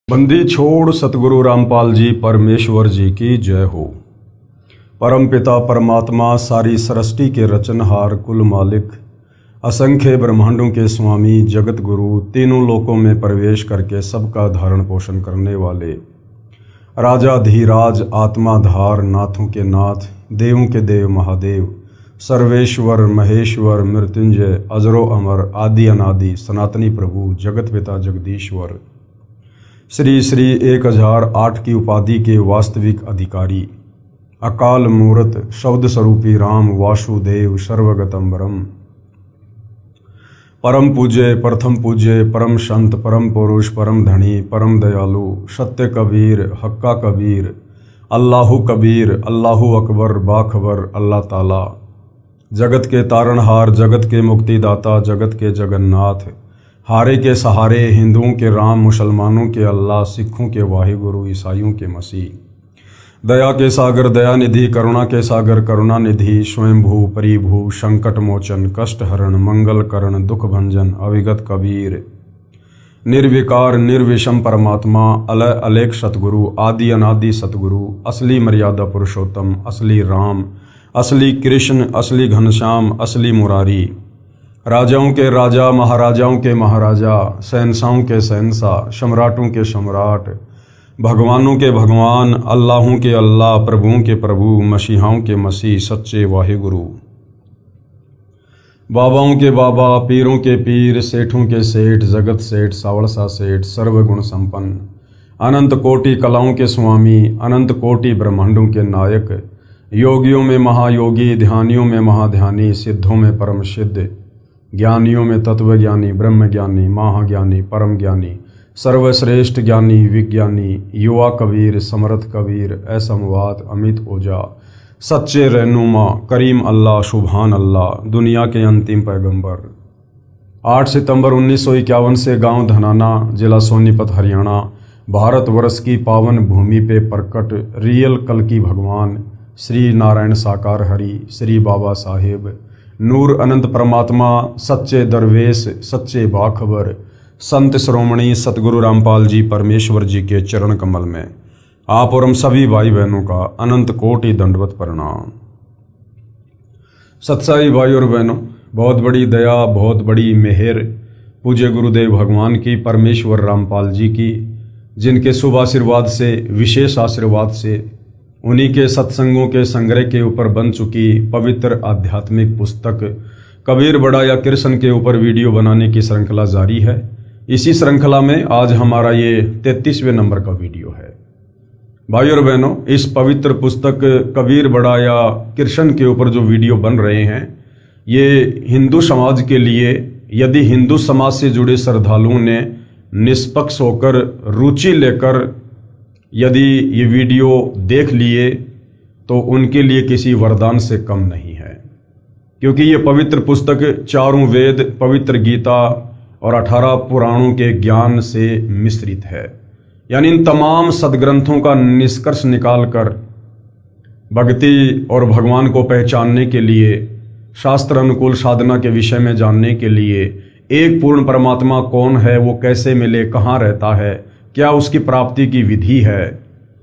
बंदी छोड़ सतगुरु रामपाल जी परमेश्वर जी की जय हो। परम पिता परमात्मा सारी सृष्टि के रचनहार कुल मालिक असंख्य ब्रह्मांडों के स्वामी जगत गुरु तीनों लोकों में प्रवेश करके सबका धारण पोषण करने वाले राजा धीराज आत्माधार नाथों के नाथ देवों के देव महादेव सर्वेश्वर महेश्वर मृत्युंजय अजरो अमर आदि अनादि सनातनी प्रभु जगत पिता जगदीश्वर श्री श्री 1008 की उपाधि के वास्तविक अधिकारी अकाल मूर्त शब्द स्वरूपी राम वासुदेव सर्वगतम ब्रह्म परम पूज्य प्रथम पूज्य परम संत परम पुरुष परम धनी परम दयालु सत्य कबीर हक्का कबीर अल्लाहु कबीर अल्लाहु अकबर बाखबर अल्लाह ताला जगत के तारणहार जगत के मुक्तिदाता जगत के जगन्नाथ हारे के सहारे हिंदुओं के राम मुसलमानों के अल्लाह सिखों के वाहिगुरु ईसाइयों के मसीह दया के सागर दया निधि करुणा के सागर करुणा निधि स्वयंभू परिभू संकट मोचन कष्ट हरण मंगल करण दुख भंजन अविगत कबीर निर्विकार निर्विषम परमात्मा अलय अलेख सतगुरु आदि अनादि सतगुरु असली मर्यादा पुरुषोत्तम असली राम असली कृष्ण असली घनश्याम असली मुरारी राजाओं के राजा महाराजाओं के महाराजा शहंशाहों के शहंशाह सम्राटों के सम्राट भगवानों के भगवान अल्लाहों के अल्लाह प्रभुओं के प्रभु मसीहाओं के मसीह सच्चे वाहिगुरु बाबाओं के बाबा पीरों के पीर सेठों के सेठ जगत सेठ सावड़सा सेठ सर्वगुण संपन्न अनंत कोटि कलाओं के स्वामी अनंत कोटि ब्रह्मांडों के नायक योगियों में महायोगी ध्यानियों में महाध्यानी सिद्धों में परम सिद्ध ज्ञानियों में तत्वज्ञानी ब्रह्मज्ञानी महाज्ञानी परम ज्ञानी सर्वश्रेष्ठ ज्ञानी विज्ञानी युवा कबीर समर्थ कबीर असमवाद अमित ओझा सच्चे रहनुमा करीम अल्लाह सुभान अल्लाह दुनिया के अंतिम पैगंबर 8 सितंबर 1951 से गांव धनाना जिला सोनीपत हरियाणा भारतवर्ष की पावन भूमि पे प्रकट रियल कल्कि भगवान श्री नारायण साकार हरि श्री बाबा साहेब नूर अनंत परमात्मा सच्चे दरवेश सच्चे बाखबर संत श्रोमणी सतगुरु रामपाल जी परमेश्वर जी के चरण कमल में आप और हम सभी भाई बहनों का अनंत कोटि दंडवत प्रणाम। सत्साई भाई और बहनों, बहुत बड़ी दया बहुत बड़ी मेहर पूज्य गुरुदेव भगवान की परमेश्वर रामपाल जी की, जिनके शुभ आशीर्वाद से विशेष आशीर्वाद से उन्हीं के सत्संगों के संग्रह के ऊपर बन चुकी पवित्र आध्यात्मिक पुस्तक कबीर बड़ा या कृष्ण के ऊपर वीडियो बनाने की श्रृंखला जारी है। इसी श्रृंखला में आज हमारा ये 33वें नंबर का वीडियो है। भाई और बहनों, इस पवित्र पुस्तक कबीर बड़ा या कृष्ण के ऊपर जो वीडियो बन रहे हैं, ये हिंदू समाज के लिए, यदि हिंदू समाज से जुड़े श्रद्धालुओं ने निष्पक्ष होकर रुचि लेकर यदि ये वीडियो देख लिए तो उनके लिए किसी वरदान से कम नहीं है, क्योंकि ये पवित्र पुस्तक चारों वेद पवित्र गीता और 18 पुराणों के ज्ञान से मिश्रित है। यानी इन तमाम सदग्रंथों का निष्कर्ष निकालकर भक्ति और भगवान को पहचानने के लिए, शास्त्र अनुकूल साधना के विषय में जानने के लिए, एक पूर्ण परमात्मा कौन है, वो कैसे मिले, कहाँ रहता है, क्या उसकी प्राप्ति की विधि है,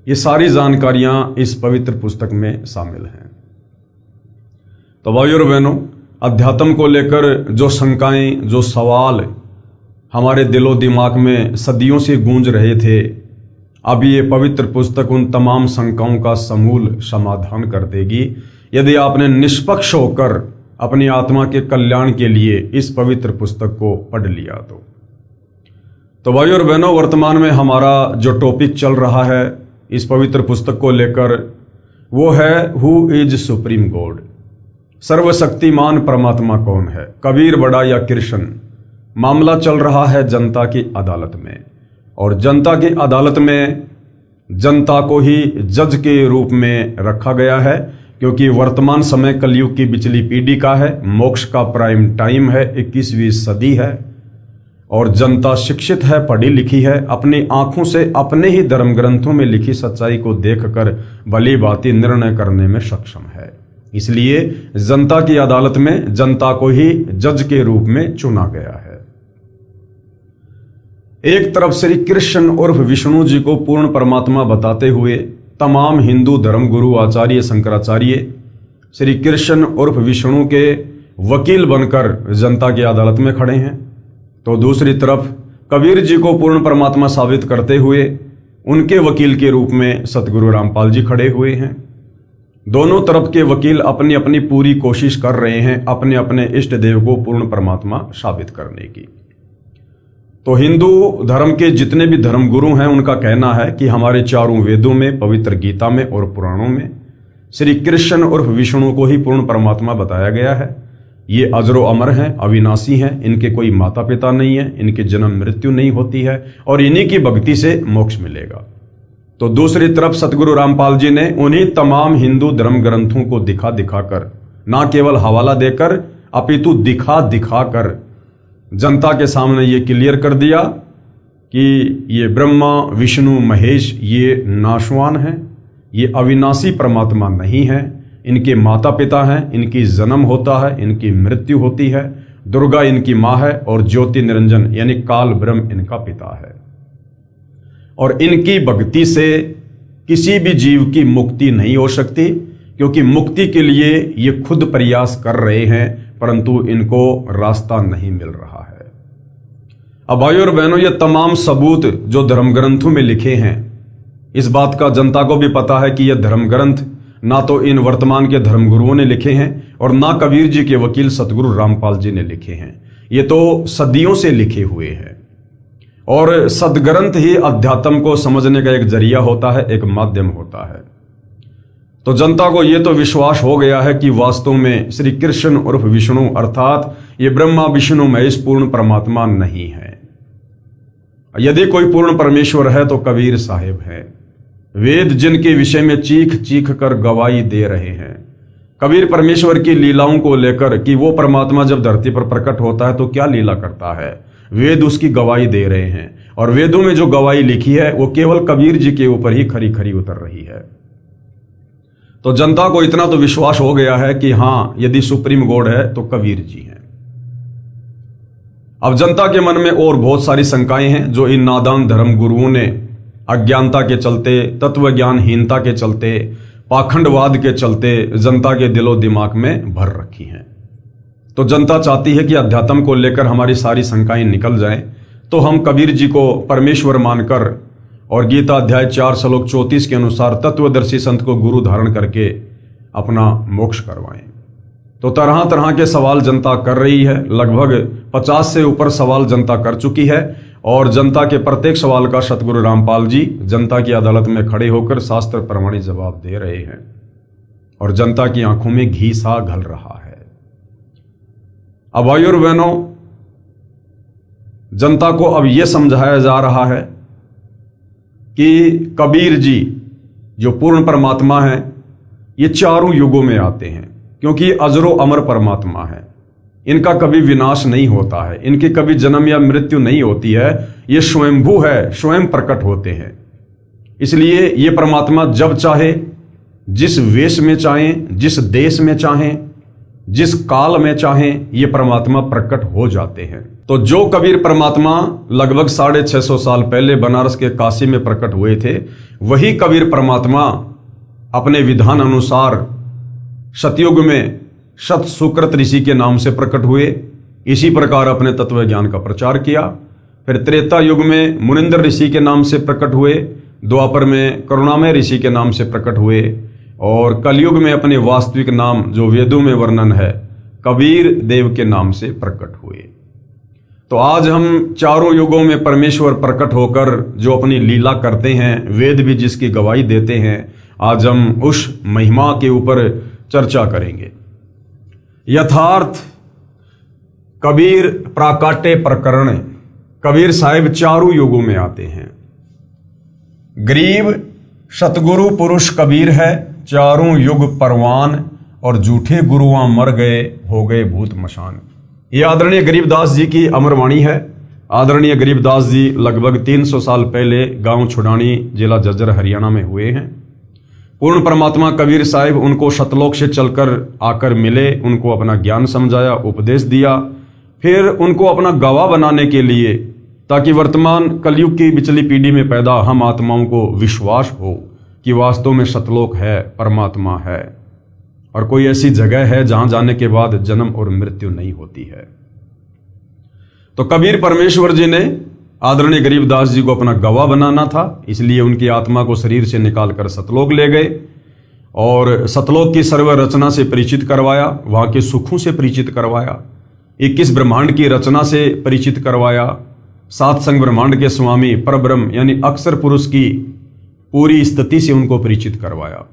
ये सारी जानकारियां इस पवित्र पुस्तक में शामिल हैं। तो भाइयों और बहनों, अध्यात्म को लेकर जो शंकाएं, जो सवाल हमारे दिलो दिमाग में सदियों से गूंज रहे थे, अब ये पवित्र पुस्तक उन तमाम शंकाओं का समूल समाधान कर देगी, यदि आपने निष्पक्ष होकर अपनी आत्मा के कल्याण के लिए इस पवित्र पुस्तक को पढ़ लिया तो भाइयों और बहनों, वर्तमान में हमारा जो टॉपिक चल रहा है इस पवित्र पुस्तक को लेकर, वो है हु इज सुप्रीम गॉड, सर्वशक्तिमान परमात्मा कौन है, कबीर बड़ा या कृष्ण। मामला चल रहा है जनता की अदालत में, और जनता की अदालत में जनता को ही जज के रूप में रखा गया है, क्योंकि वर्तमान समय कलयुग की बिचली पीढ़ी का है, मोक्ष का प्राइम टाइम है, 21वीं सदी है, और जनता शिक्षित है, पढ़ी लिखी है, अपनी आंखों से अपने ही धर्म ग्रंथों में लिखी सच्चाई को देखकर भली भांति निर्णय करने में सक्षम है। इसलिए जनता की अदालत में जनता को ही जज के रूप में चुना गया है। एक तरफ श्री कृष्ण उर्फ विष्णु जी को पूर्ण परमात्मा बताते हुए तमाम हिंदू धर्मगुरु आचार्य शंकराचार्य श्री कृष्ण उर्फ विष्णु के वकील बनकर जनता की अदालत में खड़े हैं, तो दूसरी तरफ कबीर जी को पूर्ण परमात्मा साबित करते हुए उनके वकील के रूप में सतगुरु रामपाल जी खड़े हुए हैं। दोनों तरफ के वकील अपनी अपनी पूरी कोशिश कर रहे हैं अपने अपने इष्ट देव को पूर्ण परमात्मा साबित करने की। तो हिंदू धर्म के जितने भी धर्मगुरु हैं उनका कहना है कि हमारे चारों वेदों में, पवित्र गीता में और पुराणों में श्री कृष्ण उर्फ विष्णु को ही पूर्ण परमात्मा बताया गया है। ये अजरो अमर हैं, अविनाशी हैं, इनके कोई माता पिता नहीं है, इनके जन्म मृत्यु नहीं होती है और इन्हीं की भक्ति से मोक्ष मिलेगा। तो दूसरी तरफ सतगुरु रामपाल जी ने उन्हीं तमाम हिंदू धर्म ग्रंथों को दिखा दिखाकर, ना केवल हवाला देकर अपितु दिखा दिखाकर जनता के सामने ये क्लियर कर दिया कि ये ब्रह्मा विष्णु महेश ये नाशवान हैं, ये अविनाशी परमात्मा नहीं है, इनके माता पिता हैं, इनकी जन्म होता है, इनकी मृत्यु होती है, दुर्गा इनकी माँ है और ज्योति निरंजन यानी काल ब्रह्म इनका पिता है। और इनकी भक्ति से किसी भी जीव की मुक्ति नहीं हो सकती, क्योंकि मुक्ति के लिए ये खुद प्रयास कर रहे हैं परंतु इनको रास्ता नहीं मिल रहा है। अब भाइयों और बहनों, ये तमाम सबूत जो धर्म ग्रंथों में लिखे हैं, इस बात का जनता को भी पता है कि यह धर्म ग्रंथ ना तो इन वर्तमान के धर्मगुरुओं ने लिखे हैं और ना कबीर जी के वकील सतगुरु रामपाल जी ने लिखे हैं। ये तो सदियों से लिखे हुए हैं और सदग्रंथ ही अध्यात्म को समझने का एक जरिया होता है, एक माध्यम होता है। तो जनता को यह तो विश्वास हो गया है कि वास्तव में श्री कृष्ण उर्फ विष्णु अर्थात ये ब्रह्मा विष्णु महेश पूर्ण परमात्मा नहीं है। यदि कोई पूर्ण परमेश्वर है तो कबीर साहिब है। वेद जिनके विषय में चीख चीख कर गवाही दे रहे हैं, कबीर परमेश्वर की लीलाओं को लेकर कि वो परमात्मा जब धरती पर प्रकट होता है तो क्या लीला करता है, वेद उसकी गवाही दे रहे हैं। और वेदों में जो गवाही लिखी है वो केवल कबीर जी के ऊपर ही खरी खरी उतर रही है। तो जनता को इतना तो विश्वास हो गया है कि हाँ, यदि सुप्रीम गॉड है तो कबीर जी हैं। अब जनता के मन में और बहुत सारी शंकाएं हैं जो इन नादान धर्म गुरुओं ने अज्ञानता के चलते, तत्व ज्ञानहीनता के चलते, पाखंडवाद के चलते जनता के दिलो दिमाग में भर रखी हैं। तो जनता चाहती है कि अध्यात्म को लेकर हमारी सारी शंकाएं निकल जाएं, तो हम कबीर जी को परमेश्वर मानकर और गीता अध्याय 4 श्लोक 34 के अनुसार तत्वदर्शी संत को गुरु धारण करके अपना मोक्ष करवाएं। तो तरह तरह के सवाल जनता कर रही है, लगभग 50 से ऊपर सवाल जनता कर चुकी है और जनता के प्रत्येक सवाल का सतगुरु रामपाल जी जनता की अदालत में खड़े होकर शास्त्र प्रमाणित जवाब दे रहे हैं और जनता की आंखों में घी सा घल रहा है। अब भाइयों और बहनों, जनता को अब यह समझाया जा रहा है कि कबीर जी जो पूर्ण परमात्मा है ये चारों युगों में आते हैं, क्योंकि अजरो अमर परमात्मा है, इनका कभी विनाश नहीं होता है, इनकी कभी जन्म या मृत्यु नहीं होती है, ये स्वयंभू है, स्वयं प्रकट होते हैं। इसलिए ये परमात्मा जब चाहे, जिस वेश में चाहें, जिस देश में चाहें, जिस काल में चाहें, ये परमात्मा प्रकट हो जाते हैं। तो जो कबीर परमात्मा लगभग 650 साल पहले बनारस के काशी में प्रकट हुए थे, वही कबीर परमात्मा अपने विधान अनुसार सतयुग में सत सुकृत ऋषि के नाम से प्रकट हुए। इसी प्रकार अपने तत्व ज्ञान का प्रचार किया। फिर त्रेता युग में मुनिंदर ऋषि के नाम से प्रकट हुए, द्वापर में करुणामय ऋषि के नाम से प्रकट हुए और कलयुग में अपने वास्तविक नाम जो वेदों में वर्णन है कबीर देव के नाम से प्रकट हुए। तो आज हम चारों युगों में परमेश्वर प्रकट होकर जो अपनी लीला करते हैं, वेद भी जिसकी गवाही देते हैं, आज हम उस महिमा के ऊपर चर्चा करेंगे। यथार्थ कबीर प्राकाट्य प्रकरण, कबीर साहिब चारों युगों में आते हैं। गरीब सतगुरु पुरुष कबीर है, चारों युग परवान और झूठे गुरुआं मर गए, हो गए भूत मशान। ये आदरणीय गरीबदास जी की अमरवाणी है। आदरणीय गरीबदास जी लगभग 300 साल पहले गांव छुड़ानी, जिला झज्जर, हरियाणा में हुए हैं। पूर्ण परमात्मा कबीर साहिब उनको सतलोक से चलकर आकर मिले, उनको अपना ज्ञान समझाया, उपदेश दिया। फिर उनको अपना गवाह बनाने के लिए ताकि वर्तमान कलयुग की बिचली पीढ़ी में पैदा हम आत्माओं को विश्वास हो कि वास्तव में सतलोक है, परमात्मा है और कोई ऐसी जगह है जहां जाने के बाद जन्म और मृत्यु नहीं होती है। तो कबीर परमेश्वर जी ने आदरणीय गरीबदास जी को अपना गवाह बनाना था, इसलिए उनकी आत्मा को शरीर से निकालकर सतलोक ले गए और सतलोक की सर्व रचना से परिचित करवाया, वहां के सुखों से परिचित करवाया, 21 ब्रह्मांड की रचना से परिचित करवाया, 7 संग ब्रह्मांड के स्वामी परब्रह्म यानी अक्षर पुरुष की पूरी स्थिति से उनको परिचित करवाया।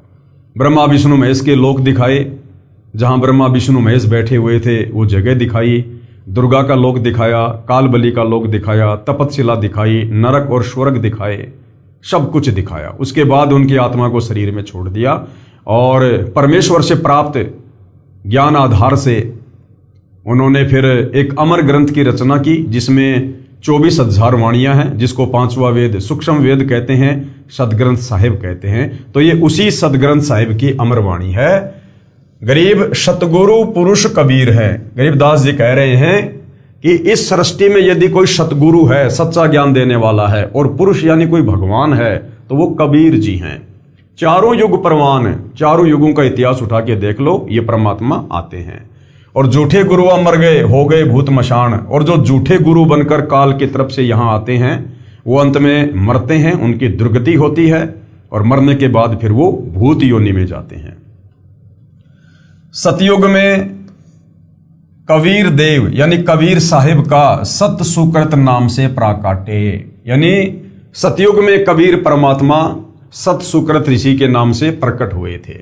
ब्रह्मा विष्णु महेश के लोक दिखाए, जहां ब्रह्मा विष्णु महेश बैठे हुए थे वो जगह दिखाई, दुर्गा का लोक दिखाया, काल बलि का लोक दिखाया, तपतशिला दिखाई, नरक और स्वर्ग दिखाए, सब कुछ दिखाया। उसके बाद उनकी आत्मा को शरीर में छोड़ दिया और परमेश्वर से प्राप्त ज्ञान आधार से उन्होंने फिर एक अमर ग्रंथ की रचना की, जिसमें 24,000 वाणियां हैं, जिसको 5वां वेद सूक्ष्म वेद कहते हैं, सदग्रंथ साहिब कहते हैं। तो ये उसी सदग्रंथ साहिब की अमर वाणी है। गरीब सतगुरु पुरुष कबीर है। गरीबदास जी कह रहे हैं कि इस सृष्टि में यदि कोई सतगुरु है, सच्चा ज्ञान देने वाला है, और पुरुष यानी कोई भगवान है, तो वो कबीर जी हैं। चारों युग परवान, चारों युगों का इतिहास उठा के देख लो, ये परमात्मा आते हैं। और झूठे गुरु मर गए, हो गए भूत मशान, और जो झूठे गुरु बनकर काल की तरफ से यहां आते हैं वो अंत में मरते हैं, उनकी दुर्गति होती है और मरने के बाद फिर वो भूत योनि में जाते हैं। सतयुग में कबीर देव यानी कबीर साहिब का सत सुकृत नाम से प्राकाटे, यानी सतयुग में कबीर परमात्मा सत सुकृत ऋषि के नाम से प्रकट हुए थे।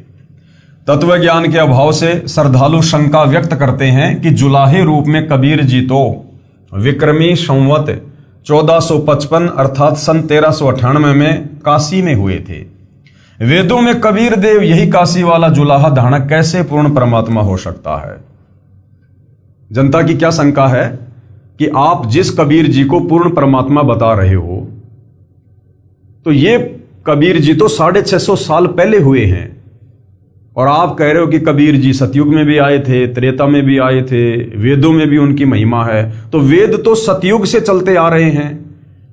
तत्व ज्ञान के अभाव से श्रद्धालु शंका व्यक्त करते हैं कि जुलाहे रूप में कबीर जी तो विक्रमी संवत 1455 अर्थात सन 1398 में काशी में हुए थे। वेदों में कबीर देव यही काशी वाला जुलाहा धारक कैसे पूर्ण परमात्मा हो सकता है? जनता की क्या शंका है कि आप जिस कबीर जी को पूर्ण परमात्मा बता रहे हो, तो ये कबीर जी तो 650 साल पहले हुए हैं, और आप कह रहे हो कि कबीर जी सतयुग में भी आए थे, त्रेता में भी आए थे, वेदों में भी उनकी महिमा है। तो वेद तो सतयुग से चलते आ रहे हैं,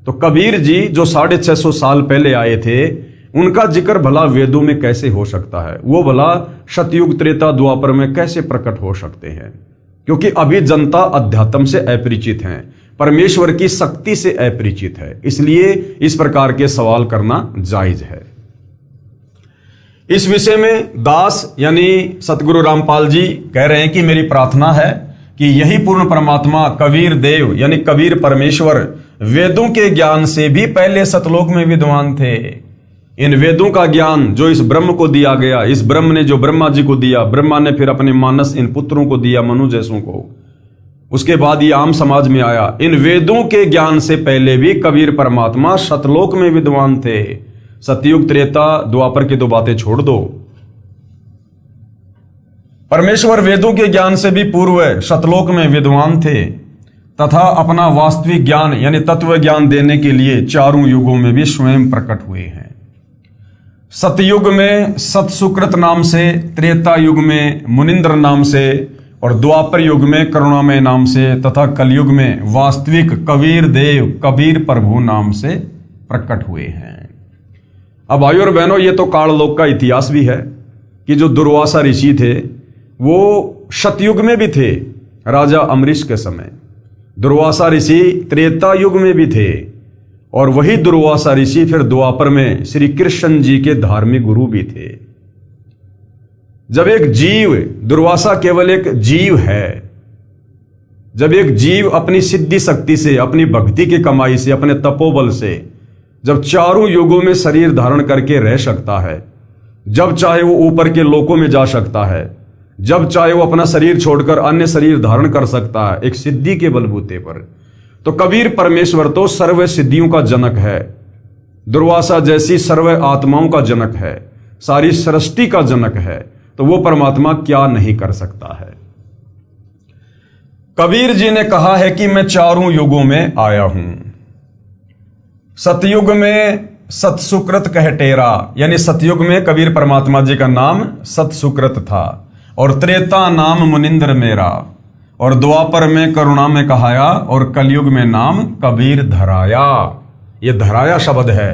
तो कबीर जी जो 650 साल पहले आए थे, उनका जिक्र भला वेदों में कैसे हो सकता है? वो भला सतयुग त्रेता द्वापर में कैसे प्रकट हो सकते हैं? क्योंकि अभी जनता अध्यात्म से अपरिचित है, परमेश्वर की शक्ति से अपरिचित है, इसलिए इस प्रकार के सवाल करना जायज है। इस विषय में दास यानी सतगुरु रामपाल जी कह रहे हैं कि मेरी प्रार्थना है कि यही पूर्ण परमात्मा कबीर देव यानी कबीर परमेश्वर वेदों के ज्ञान से भी पहले सतलोक में विद्वान थे। इन वेदों का ज्ञान जो इस ब्रह्म को दिया गया, इस ब्रह्म ने जो ब्रह्मा जी को दिया, ब्रह्मा ने फिर अपने मानस इन पुत्रों को दिया, मनु जैसों को, उसके बाद ये आम समाज में आया। इन वेदों के ज्ञान से पहले भी कबीर परमात्मा सतलोक में विद्वान थे। सतयुग त्रेता द्वापर की दो बातें छोड़ दो, परमेश्वर वेदों के ज्ञान से भी पूर्व सतलोक में विद्वान थे तथा अपना वास्तविक ज्ञान यानी तत्व ज्ञान देने के लिए चारों युगों में भी स्वयं प्रकट हुए हैं। सतयुग में सतसुकृत नाम से, त्रेता युग में मुनिंद्र नाम से, और द्वापर युग में करुणामय नाम से, तथा कलयुग में वास्तविक कबीर देव कबीर प्रभु नाम से प्रकट हुए हैं। अब भाइयों और बहनों, ये तो काललोक का इतिहास भी है कि जो दुर्वासा ऋषि थे वो सतयुग में भी थे, राजा अमरीश के समय। दुर्वासा ऋषि त्रेता युग में भी थे, और वही दुर्वासा ऋषि फिर द्वापर में श्री कृष्ण जी के धार्मिक गुरु भी थे। जब एक जीव, दुर्वासा केवल एक जीव है, जब एक जीव अपनी सिद्धि शक्ति से, अपनी भक्ति की कमाई से, अपने तपोबल से जब चारों युगों में शरीर धारण करके रह सकता है, जब चाहे वो ऊपर के लोकों में जा सकता है, जब चाहे वो अपना शरीर छोड़कर अन्य शरीर धारण कर सकता है एक सिद्धि के बलबूते पर, तो कबीर परमेश्वर तो सर्व सिद्धियों का जनक है, दुर्वासा जैसी सर्व आत्माओं का जनक है, सारी सृष्टि का जनक है। तो वो परमात्मा क्या नहीं कर सकता है? कबीर जी ने कहा है कि मैं चारों युगों में आया हूं। सतयुग में सतसुकृत कह टेरा, यानी सतयुग में कबीर परमात्मा जी का नाम सतसुकृत था, और त्रेता नाम मुनिंद्र मेरा, और द्वापर में करुणा में कहाया, और कलयुग में नाम कबीर धराया। ये धराया शब्द है,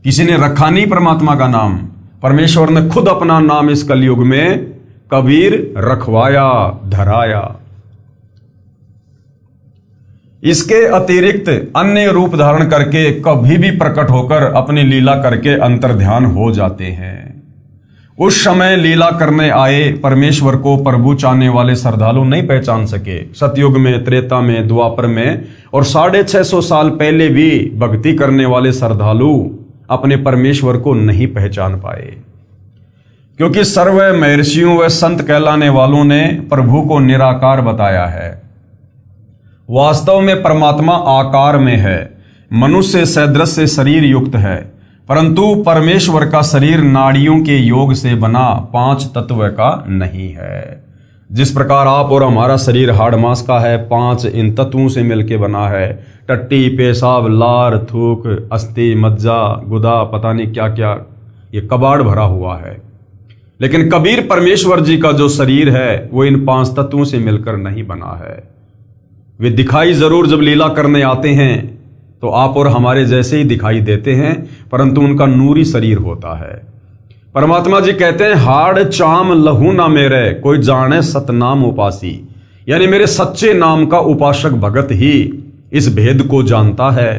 किसी ने रखा नहीं परमात्मा का नाम, परमेश्वर ने खुद अपना नाम इस कलयुग में कबीर रखवाया, धराया। इसके अतिरिक्त अन्य रूप धारण करके कभी भी प्रकट होकर अपनी लीला करके अंतर्ध्यान हो जाते हैं। उस समय लीला करने आए परमेश्वर को प्रभु चाहने वाले श्रद्धालु नहीं पहचान सके। सतयुग में, त्रेता में, द्वापर में और 650 साल पहले भी भक्ति करने वाले श्रद्धालु अपने परमेश्वर को नहीं पहचान पाए, क्योंकि सर्व महर्षियों व संत कहलाने वालों ने प्रभु को निराकार बताया है। वास्तव में परमात्मा आकार में है, मनुष्य सदृश से शरीर युक्त है, परंतु परमेश्वर का शरीर नाड़ियों के योग से बना 5 तत्व का नहीं है। जिस प्रकार आप और हमारा शरीर हाड़ मांस का है, 5 इन तत्वों से मिलकर बना है। टट्टी, पेशाब, लार, थूक, अस्थि, मज्जा, गुदा, पता नहीं क्या क्या, ये कबाड़ भरा हुआ है। लेकिन कबीर परमेश्वर जी का जो शरीर है वो इन 5 तत्वों से मिलकर नहीं बना है। वे दिखाई जरूर जब लीला करने आते हैं तो आप और हमारे जैसे ही दिखाई देते हैं, परंतु उनका नूरी शरीर होता है। परमात्मा जी कहते हैं, हाड़ चाम लहू ना मेरे, कोई जाने सतनाम उपासी। यानी मेरे सच्चे नाम का उपासक भगत ही इस भेद को जानता है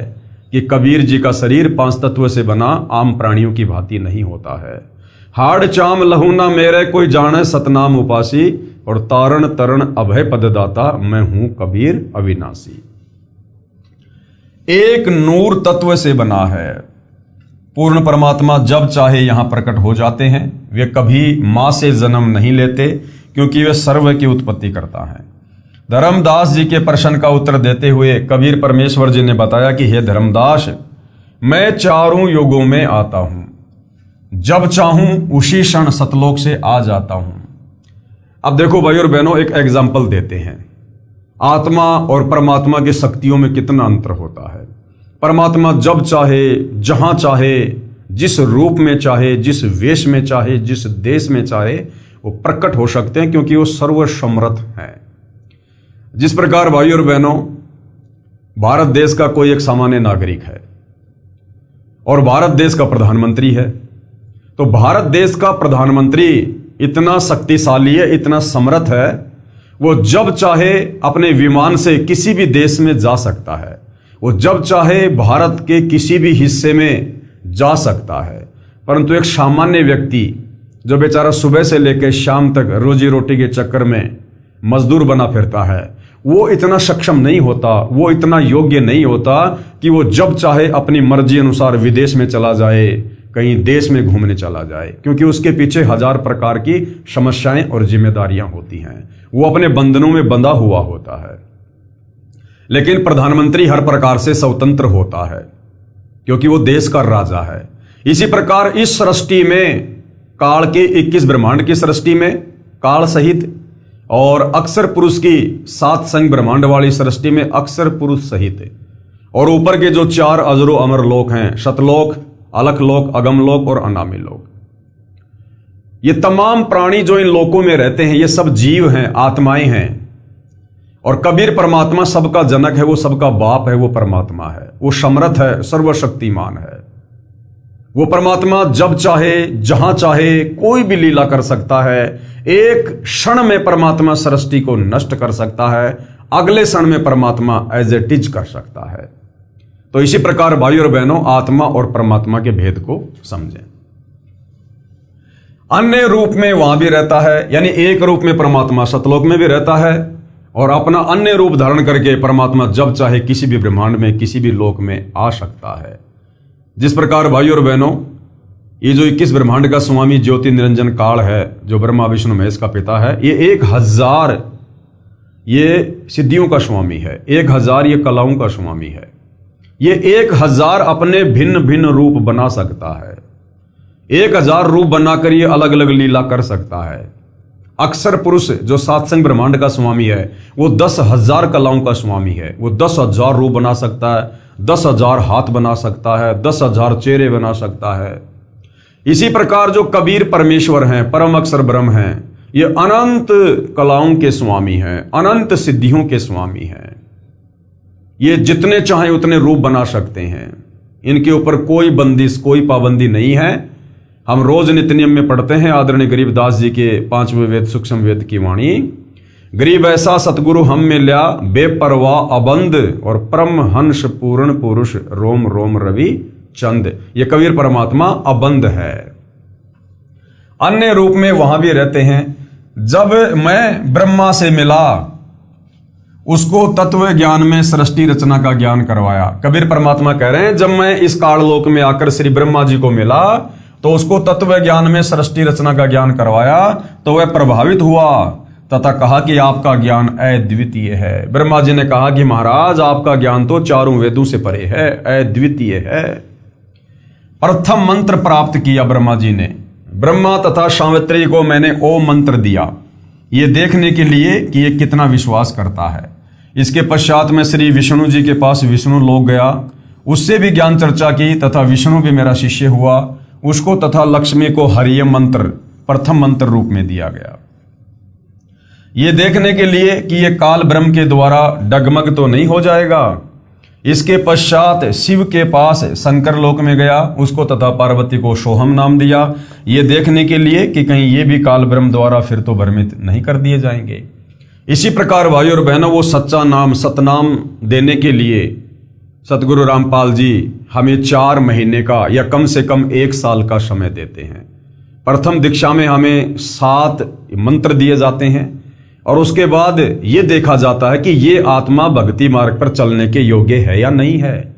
कि कबीर जी का शरीर 5 तत्व से बना आम प्राणियों की भांति नहीं होता है। हाड़ चाम लहू ना मेरे, कोई जाने सतनाम उपासी, और तारण तरण अभय पददाता, मैं हूं कबीर अविनाशी। एक नूर तत्व से बना है। पूर्ण परमात्मा जब चाहे यहां प्रकट हो जाते हैं। वे कभी मां से जन्म नहीं लेते, क्योंकि वे सर्व की उत्पत्ति करता है। धर्मदास जी के प्रश्न का उत्तर देते हुए कबीर परमेश्वर जी ने बताया कि हे धर्मदास, मैं 4 युगों में आता हूं, जब चाहूं उसी क्षण सतलोक से आ जाता हूं। अब देखो भाई और बहनों, एक एग्जाम्पल देते हैं। आत्मा और परमात्मा की शक्तियों में कितना अंतर होता है। परमात्मा जब चाहे, जहां चाहे, जिस रूप में चाहे, जिस वेश में चाहे, जिस देश में चाहे वो प्रकट हो सकते हैं, क्योंकि वो सर्वसमर्थ है। जिस प्रकार भाई और बहनों, भारत देश का कोई एक सामान्य नागरिक है और भारत देश का प्रधानमंत्री है, तो भारत देश का प्रधानमंत्री इतना शक्तिशाली है, इतना समर्थ है, वो जब चाहे अपने विमान से किसी भी देश में जा सकता है। वो जब चाहे भारत के किसी भी हिस्से में जा सकता है। परंतु एक सामान्य व्यक्ति जो बेचारा सुबह से लेकर शाम तक रोजी रोटी के चक्कर में मजदूर बना फिरता है, वो इतना सक्षम नहीं होता, वो इतना योग्य नहीं होता कि वो जब चाहे अपनी मर्जी अनुसार विदेश में चला जाए, कहीं देश में घूमने चला जाए, क्योंकि उसके पीछे 1000 प्रकार की समस्याएं और जिम्मेदारियां होती हैं। वो अपने बंधनों में बंधा हुआ होता है। लेकिन प्रधानमंत्री हर प्रकार से स्वतंत्र होता है, क्योंकि वो देश का राजा है। इसी प्रकार इस सृष्टि में, काल के 21 ब्रह्मांड की सृष्टि में, काल सहित, और अक्षर पुरुष की 7 संग ब्रह्मांड वाली सृष्टि में अक्षर पुरुष सहित, और ऊपर के जो 4 अजरो अमर लोक हैं, सतलोक, अलख लोक, अगम लोक और अनामी लोक, ये तमाम प्राणी जो इन लोकों में रहते हैं, ये सब जीव हैं, आत्माएं हैं। और कबीर परमात्मा सबका जनक है, वो सबका बाप है, वो परमात्मा है, वो समर्थ है, सर्वशक्तिमान है। वो परमात्मा जब चाहे, जहां चाहे, कोई भी लीला कर सकता है। एक क्षण में परमात्मा सृष्टि को नष्ट कर सकता है, अगले क्षण में परमात्मा एज इट इज कर सकता है। तो इसी प्रकार भाई और बहनों, आत्मा और परमात्मा के भेद को समझें। अन्य रूप में वहां भी रहता है, यानी एक रूप में परमात्मा सतलोक में भी रहता है, और अपना अन्य रूप धारण करके परमात्मा जब चाहे किसी भी ब्रह्मांड में, किसी भी लोक में आ सकता है। जिस प्रकार भाई और बहनों, ये जो 21 ब्रह्मांड का स्वामी ज्योति निरंजन काल है, जो ब्रह्मा विष्णु महेश का पिता है, ये 1000 ये सिद्धियों का स्वामी है, 1000 ये कलाओं का स्वामी है। ये 1000 अपने भिन्न भिन्न रूप बना सकता है। 1000 रूप बनाकर ये अलग अलग लीला कर सकता है। अक्षर पुरुष जो 7 संग ब्रह्मांड का स्वामी है, वो 10,000 कलाओं का स्वामी है। वो 10,000 रूप बना सकता है, 10,000 हाथ बना सकता है, 10,000 चेहरे बना सकता है। इसी प्रकार जो कबीर परमेश्वर हैं, परम अक्षर ब्रह्म हैं, ये अनंत कलाओं के स्वामी हैं, अनंत सिद्धियों के स्वामी हैं। ये जितने चाहे उतने रूप बना सकते हैं, इनके ऊपर कोई बंदिश, कोई पाबंदी नहीं है। हम रोज नित्य नियम में पढ़ते हैं आदरणीय गरीबदास जी के 5वें वेद सूक्ष्म वेद की वाणी, गरीब ऐसा सतगुरु हम में लिया, बेपरवाह अबंध और परम हंस पूर्ण पुरुष, रोम रोम रवि चंद। ये कबीर परमात्मा अबंध है, अन्य रूप में वहां भी रहते हैं। जब मैं ब्रह्मा से मिला, उसको तत्व ज्ञान में सृष्टि रचना का ज्ञान करवाया। कबीर परमात्मा कह रहे हैं, जब मैं इस काललोक में आकर श्री ब्रह्मा जी को मिला तो उसको तत्व ज्ञान में सृष्टि रचना का ज्ञान करवाया, तो वह प्रभावित हुआ तथा कहा कि आपका ज्ञान अद्वितीय है। ब्रह्मा जी ने कहा कि महाराज आपका ज्ञान तो चारों वेदों से परे है, अद्वितीय है। प्रथम मंत्र प्राप्त किया ब्रह्मा जी ने। ब्रह्मा तथा सावित्री को मैंने ओम मंत्र दिया, ये देखने के लिए कि ये कितना विश्वास करता है। इसके पश्चात मैं श्री विष्णु जी के पास विष्णु लोक गया, उससे भी ज्ञान चर्चा की तथा विष्णु भी मेरा शिष्य हुआ। उसको तथा लक्ष्मी को हरिय मंत्र प्रथम मंत्र रूप में दिया गया, ये देखने के लिए कि ये काल ब्रह्म के द्वारा डगमग तो नहीं हो जाएगा। इसके पश्चात शिव के पास शंकर लोक में गया, उसको तथा पार्वती को सोहम नाम दिया, ये देखने के लिए कि कहीं ये भी काल ब्रह्म द्वारा फिर तो भ्रमित नहीं कर दिए जाएंगे। इसी प्रकार भाइयों और बहनों, वो सच्चा नाम सतनाम देने के लिए सतगुरु रामपाल जी हमें 4 महीने का या कम से कम 1 साल का समय देते हैं। प्रथम दीक्षा में हमें 7 मंत्र दिए जाते हैं और उसके बाद ये देखा जाता है कि ये आत्मा भक्ति मार्ग पर चलने के योग्य है या नहीं है,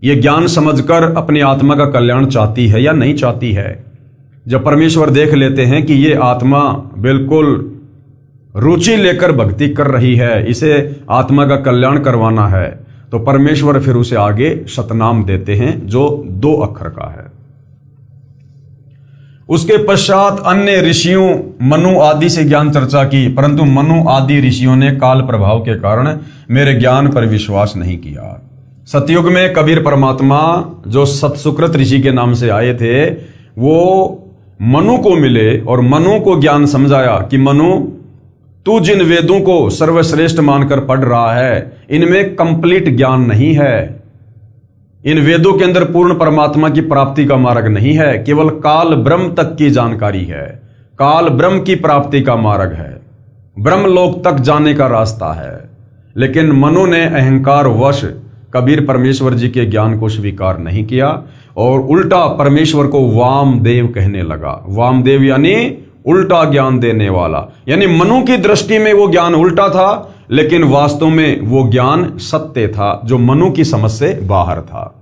ये ज्ञान समझकर अपनी आत्मा का कल्याण चाहती है या नहीं चाहती है। जब परमेश्वर देख लेते हैं कि ये आत्मा बिल्कुल रुचि लेकर भक्ति कर रही है, इसे आत्मा का कल्याण करवाना है, तो परमेश्वर फिर उसे आगे सतनाम देते हैं जो 2 अक्षर का है। उसके पश्चात अन्य ऋषियों मनु आदि से ज्ञान चर्चा की, परंतु मनु आदि ऋषियों ने काल प्रभाव के कारण मेरे ज्ञान पर विश्वास नहीं किया। सतयुग में कबीर परमात्मा जो सतसुकृत ऋषि के नाम से आए थे, वो मनु को मिले और मनु को ज्ञान समझाया कि मनु, तू जिन वेदों को सर्वश्रेष्ठ मानकर पढ़ रहा है, इनमें कंप्लीट ज्ञान नहीं है, इन वेदों के अंदर पूर्ण परमात्मा की प्राप्ति का मार्ग नहीं है, केवल काल ब्रह्म तक की जानकारी है, काल ब्रह्म की प्राप्ति का मार्ग है, ब्रह्मलोक तक जाने का रास्ता है। लेकिन मनु ने अहंकार वश कबीर परमेश्वर जी के ज्ञान को स्वीकार नहीं किया और उल्टा परमेश्वर को वामदेव कहने लगा। वामदेव यानी उल्टा ज्ञान देने वाला, यानी मनु की दृष्टि में वो ज्ञान उल्टा था, लेकिन वास्तव में वो ज्ञान सत्य था जो मनु की समझ से बाहर था।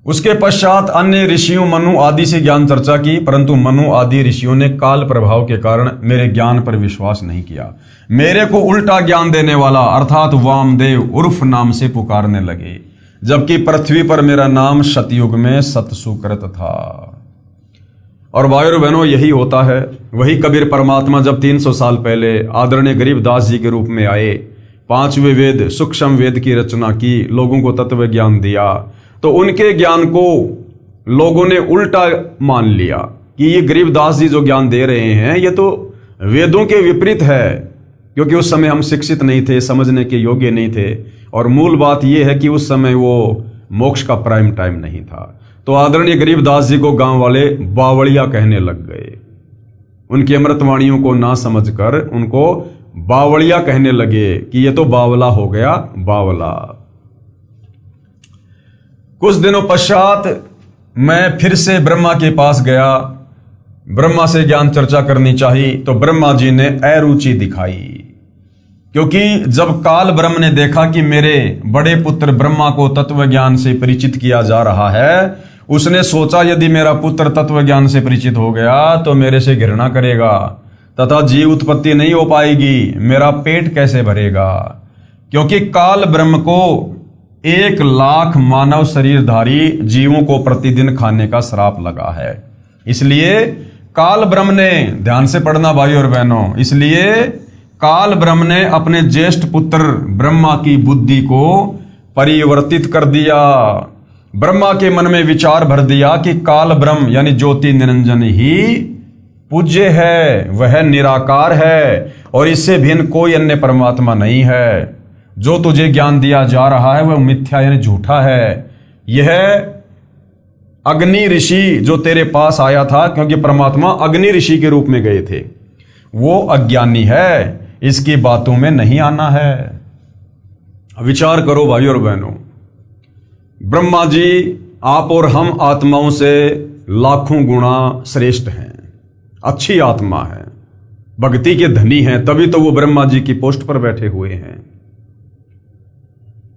उसके पश्चात अन्य ऋषियों मनु आदि से ज्ञान चर्चा की, परंतु मनु आदि ऋषियों ने काल प्रभाव के कारण मेरे ज्ञान पर विश्वास नहीं किया। मेरे को उल्टा ज्ञान देने वाला अर्थात वामदेव उर्फ नाम से पुकारने लगे, जबकि पृथ्वी पर मेरा नाम सतयुग में सतसुकृत था। और भाइयों बहनों, यही होता है। वही कबीर परमात्मा जब 300 साल पहले आदरणीय गरीबदास जी के रूप में आए, 5वें वेद सूक्ष्म वेद की रचना की, लोगों को तत्व ज्ञान दिया, तो उनके ज्ञान को लोगों ने उल्टा मान लिया कि ये गरीबदास जी जो ज्ञान दे रहे हैं ये तो वेदों के विपरीत है, क्योंकि उस समय हम शिक्षित नहीं थे, समझने के योग्य नहीं थे, और मूल बात यह है कि उस समय वो मोक्ष का प्राइम टाइम नहीं था। तो आदरणीय गरीबदास जी को गांव वाले बावड़िया कहने लग गए, उनकी अमृतवाणियों को ना समझकर उनको बावड़िया कहने लगे कि ये तो बावला हो गया, बावला। कुछ दिनों पश्चात मैं फिर से ब्रह्मा के पास गया, ब्रह्मा से ज्ञान चर्चा करनी चाहिए, तो ब्रह्मा जी ने अरुचि दिखाई, क्योंकि जब काल ब्रह्म ने देखा कि मेरे बड़े पुत्र ब्रह्मा को तत्व ज्ञान से परिचित किया जा रहा है, उसने सोचा यदि मेरा पुत्र तत्व ज्ञान से परिचित हो गया तो मेरे से घृणा करेगा तथा जीव उत्पत्ति नहीं हो पाएगी, मेरा पेट कैसे भरेगा, क्योंकि काल ब्रह्म को 1 लाख मानव शरीरधारी जीवों को प्रतिदिन खाने का श्राप लगा है। इसलिए काल ब्रह्म ने, ध्यान से पढ़ना भाई और बहनों, इसलिए काल ब्रह्म ने अपने ज्येष्ठ पुत्र ब्रह्मा की बुद्धि को परिवर्तित कर दिया। ब्रह्मा के मन में विचार भर दिया कि काल ब्रह्म यानी ज्योति निरंजन ही पूज्य है, वह निराकार है और इससे भिन्न कोई अन्य परमात्मा नहीं है। जो तुझे ज्ञान दिया जा रहा है वह मिथ्या यानी झूठा है। यह अग्नि ऋषि जो तेरे पास आया था, क्योंकि परमात्मा अग्नि ऋषि के रूप में गए थे, वो अज्ञानी है, इसकी बातों में नहीं आना है। विचार करो भाई और बहनों, ब्रह्मा जी आप और हम आत्माओं से लाखों गुना श्रेष्ठ हैं, अच्छी आत्मा है, भक्ति के धनी हैं, तभी तो वो ब्रह्मा जी की पोस्ट पर बैठे हुए हैं।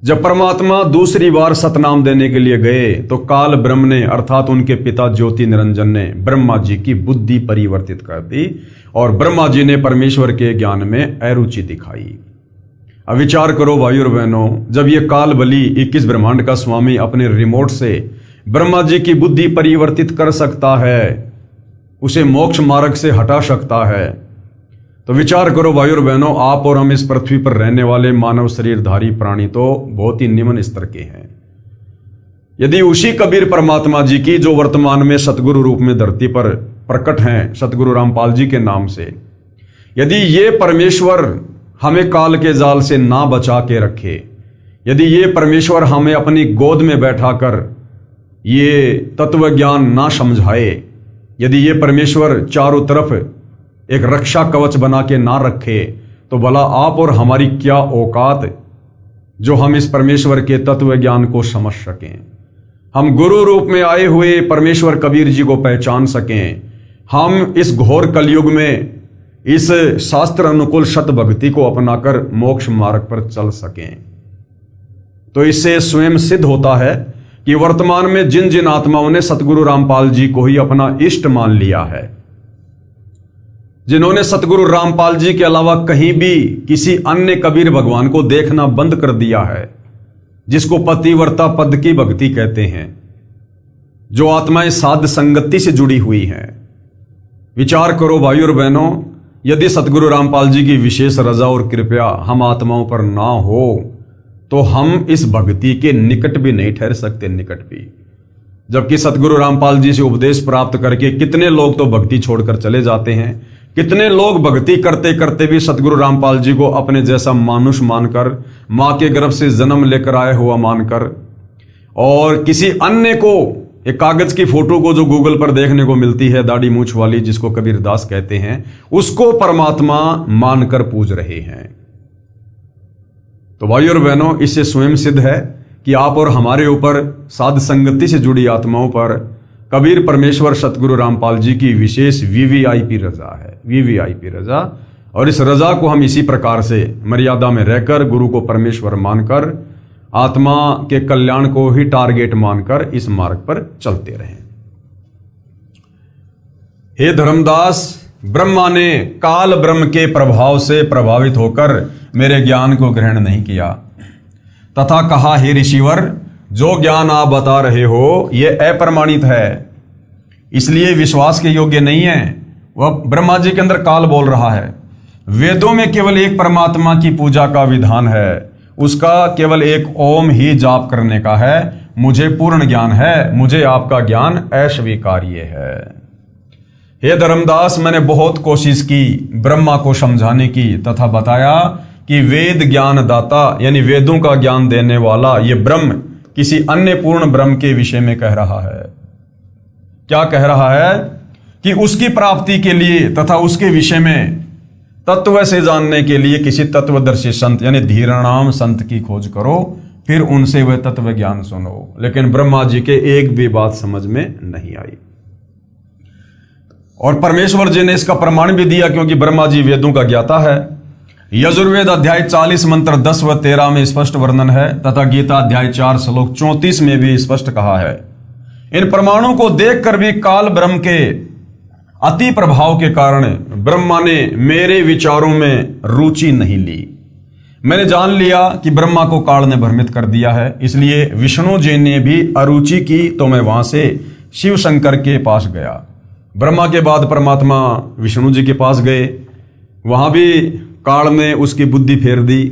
जब परमात्मा दूसरी बार सतनाम देने के लिए गए तो काल ब्रह्म ने अर्थात उनके पिता ज्योति निरंजन ने ब्रह्मा जी की बुद्धि परिवर्तित कर दी और ब्रह्मा जी ने परमेश्वर के ज्ञान में अरुचि दिखाई। अब विचार करो भाई और बहनों, जब ये काल बली 21 ब्रह्मांड का स्वामी अपने रिमोट से ब्रह्मा जी की बुद्धि परिवर्तित कर सकता है, उसे मोक्ष मार्ग से हटा सकता है, तो विचार करो भाई और बहनों, आप और हम इस पृथ्वी पर रहने वाले मानव शरीरधारी प्राणी तो बहुत ही निम्न स्तर के हैं। यदि उसी कबीर परमात्मा जी की जो वर्तमान में सतगुरु रूप में धरती पर प्रकट हैं, सतगुरु रामपाल जी के नाम से, यदि ये परमेश्वर हमें काल के जाल से ना बचा के रखे, यदि ये परमेश्वर हमें अपनी गोद में बैठाकर ये तत्व ज्ञान ना समझाए, यदि ये परमेश्वर चारों तरफ एक रक्षा कवच बना के ना रखे, तो भला आप और हमारी क्या औकात जो हम इस परमेश्वर के तत्व ज्ञान को समझ सकें, हम गुरु रूप में आए हुए परमेश्वर कबीर जी को पहचान सकें, हम इस घोर कलयुग में इस शास्त्र अनुकूल सत भक्ति को अपनाकर मोक्ष मार्ग पर चल सकें। तो इससे स्वयं सिद्ध होता है कि वर्तमान में जिन जिन आत्माओं ने सतगुरु रामपाल जी को ही अपना इष्ट मान लिया है, जिन्होंने सतगुरु रामपाल जी के अलावा कहीं भी किसी अन्य कबीर भगवान को देखना बंद कर दिया है, जिसको पतिव्रता पद की भक्ति कहते हैं, जो आत्माएं साध संगति से जुड़ी हुई हैं। विचार करो भाई और बहनों, यदि सतगुरु रामपाल जी की विशेष रजा और कृपया हम आत्माओं पर ना हो तो हम इस भक्ति के निकट भी नहीं ठहर सकते, निकट भी। जबकि सतगुरु रामपाल जी से उपदेश प्राप्त करके कितने लोग तो भक्ति छोड़कर चले जाते हैं, कितने लोग भक्ति करते करते भी सतगुरु रामपाल जी को अपने जैसा मानुष मानकर, मां के गर्भ से जन्म लेकर आया हुआ मानकर, और किसी अन्य को, एक कागज की फोटो को जो गूगल पर देखने को मिलती है दाढ़ी मूछ वाली, जिसको कबीरदास कहते हैं, उसको परमात्मा मानकर पूज रहे हैं। तो भाई और बहनों, इससे स्वयं सिद्ध है कि आप और हमारे ऊपर साध संगति से जुड़ी आत्माओं पर कबीर परमेश्वर सतगुरु रामपाल जी की विशेष वीवीआईपी रजा है, वीवीआईपी रजा। और इस रजा को हम इसी प्रकार से मर्यादा में रहकर, गुरु को परमेश्वर मानकर, आत्मा के कल्याण को ही टारगेट मानकर इस मार्ग पर चलते रहें। हे धर्मदास, ब्रह्मा ने काल ब्रह्म के प्रभाव से प्रभावित होकर मेरे ज्ञान को ग्रहण नहीं किया तथा कहा, हे ऋषिवर, जो ज्ञान आप बता रहे हो यह अप्रमाणित है, इसलिए विश्वास के योग्य नहीं है। वह ब्रह्मा जी के अंदर काल बोल रहा है, वेदों में केवल एक परमात्मा की पूजा का विधान है, उसका केवल एक ओम ही जाप करने का है, मुझे पूर्ण ज्ञान है, मुझे आपका ज्ञान अस्वीकार्य है। हे धर्मदास, मैंने बहुत कोशिश की ब्रह्मा को समझाने की तथा बताया कि वेद ज्ञान दाता यानी वेदों का ज्ञान देने वाला ये ब्रह्म किसी अन्य पूर्ण ब्रह्म के विषय में कह रहा है। क्या कह रहा है कि उसकी प्राप्ति के लिए तथा उसके विषय में तत्व से जानने के लिए किसी तत्वदर्शी संत यानी धीराणाम संत की खोज करो, फिर उनसे वह तत्व ज्ञान सुनो। लेकिन ब्रह्मा जी के एक भी बात समझ में नहीं आई और परमेश्वर जी ने इसका प्रमाण भी दिया, क्योंकि ब्रह्मा जी वेदों का ज्ञाता है। यजुर्वेद अध्याय 40 मंत्र 10 व 13 में स्पष्ट वर्णन है तथा गीता अध्याय 4 श्लोक 34 में भी स्पष्ट कहा है। इन प्रमाणों को देखकर भी काल ब्रह्म के अति प्रभाव के कारण ब्रह्मा ने मेरे विचारों में रुचि नहीं ली। मैंने जान लिया कि ब्रह्मा को काल ने भ्रमित कर दिया है, इसलिए विष्णु जी ने भी अरुचि की, तो मैं वहां से शिव शंकर के पास गया। ब्रह्मा के बाद परमात्मा विष्णु जी के पास गए, वहां भी काल ने उसकी बुद्धि फेर दी,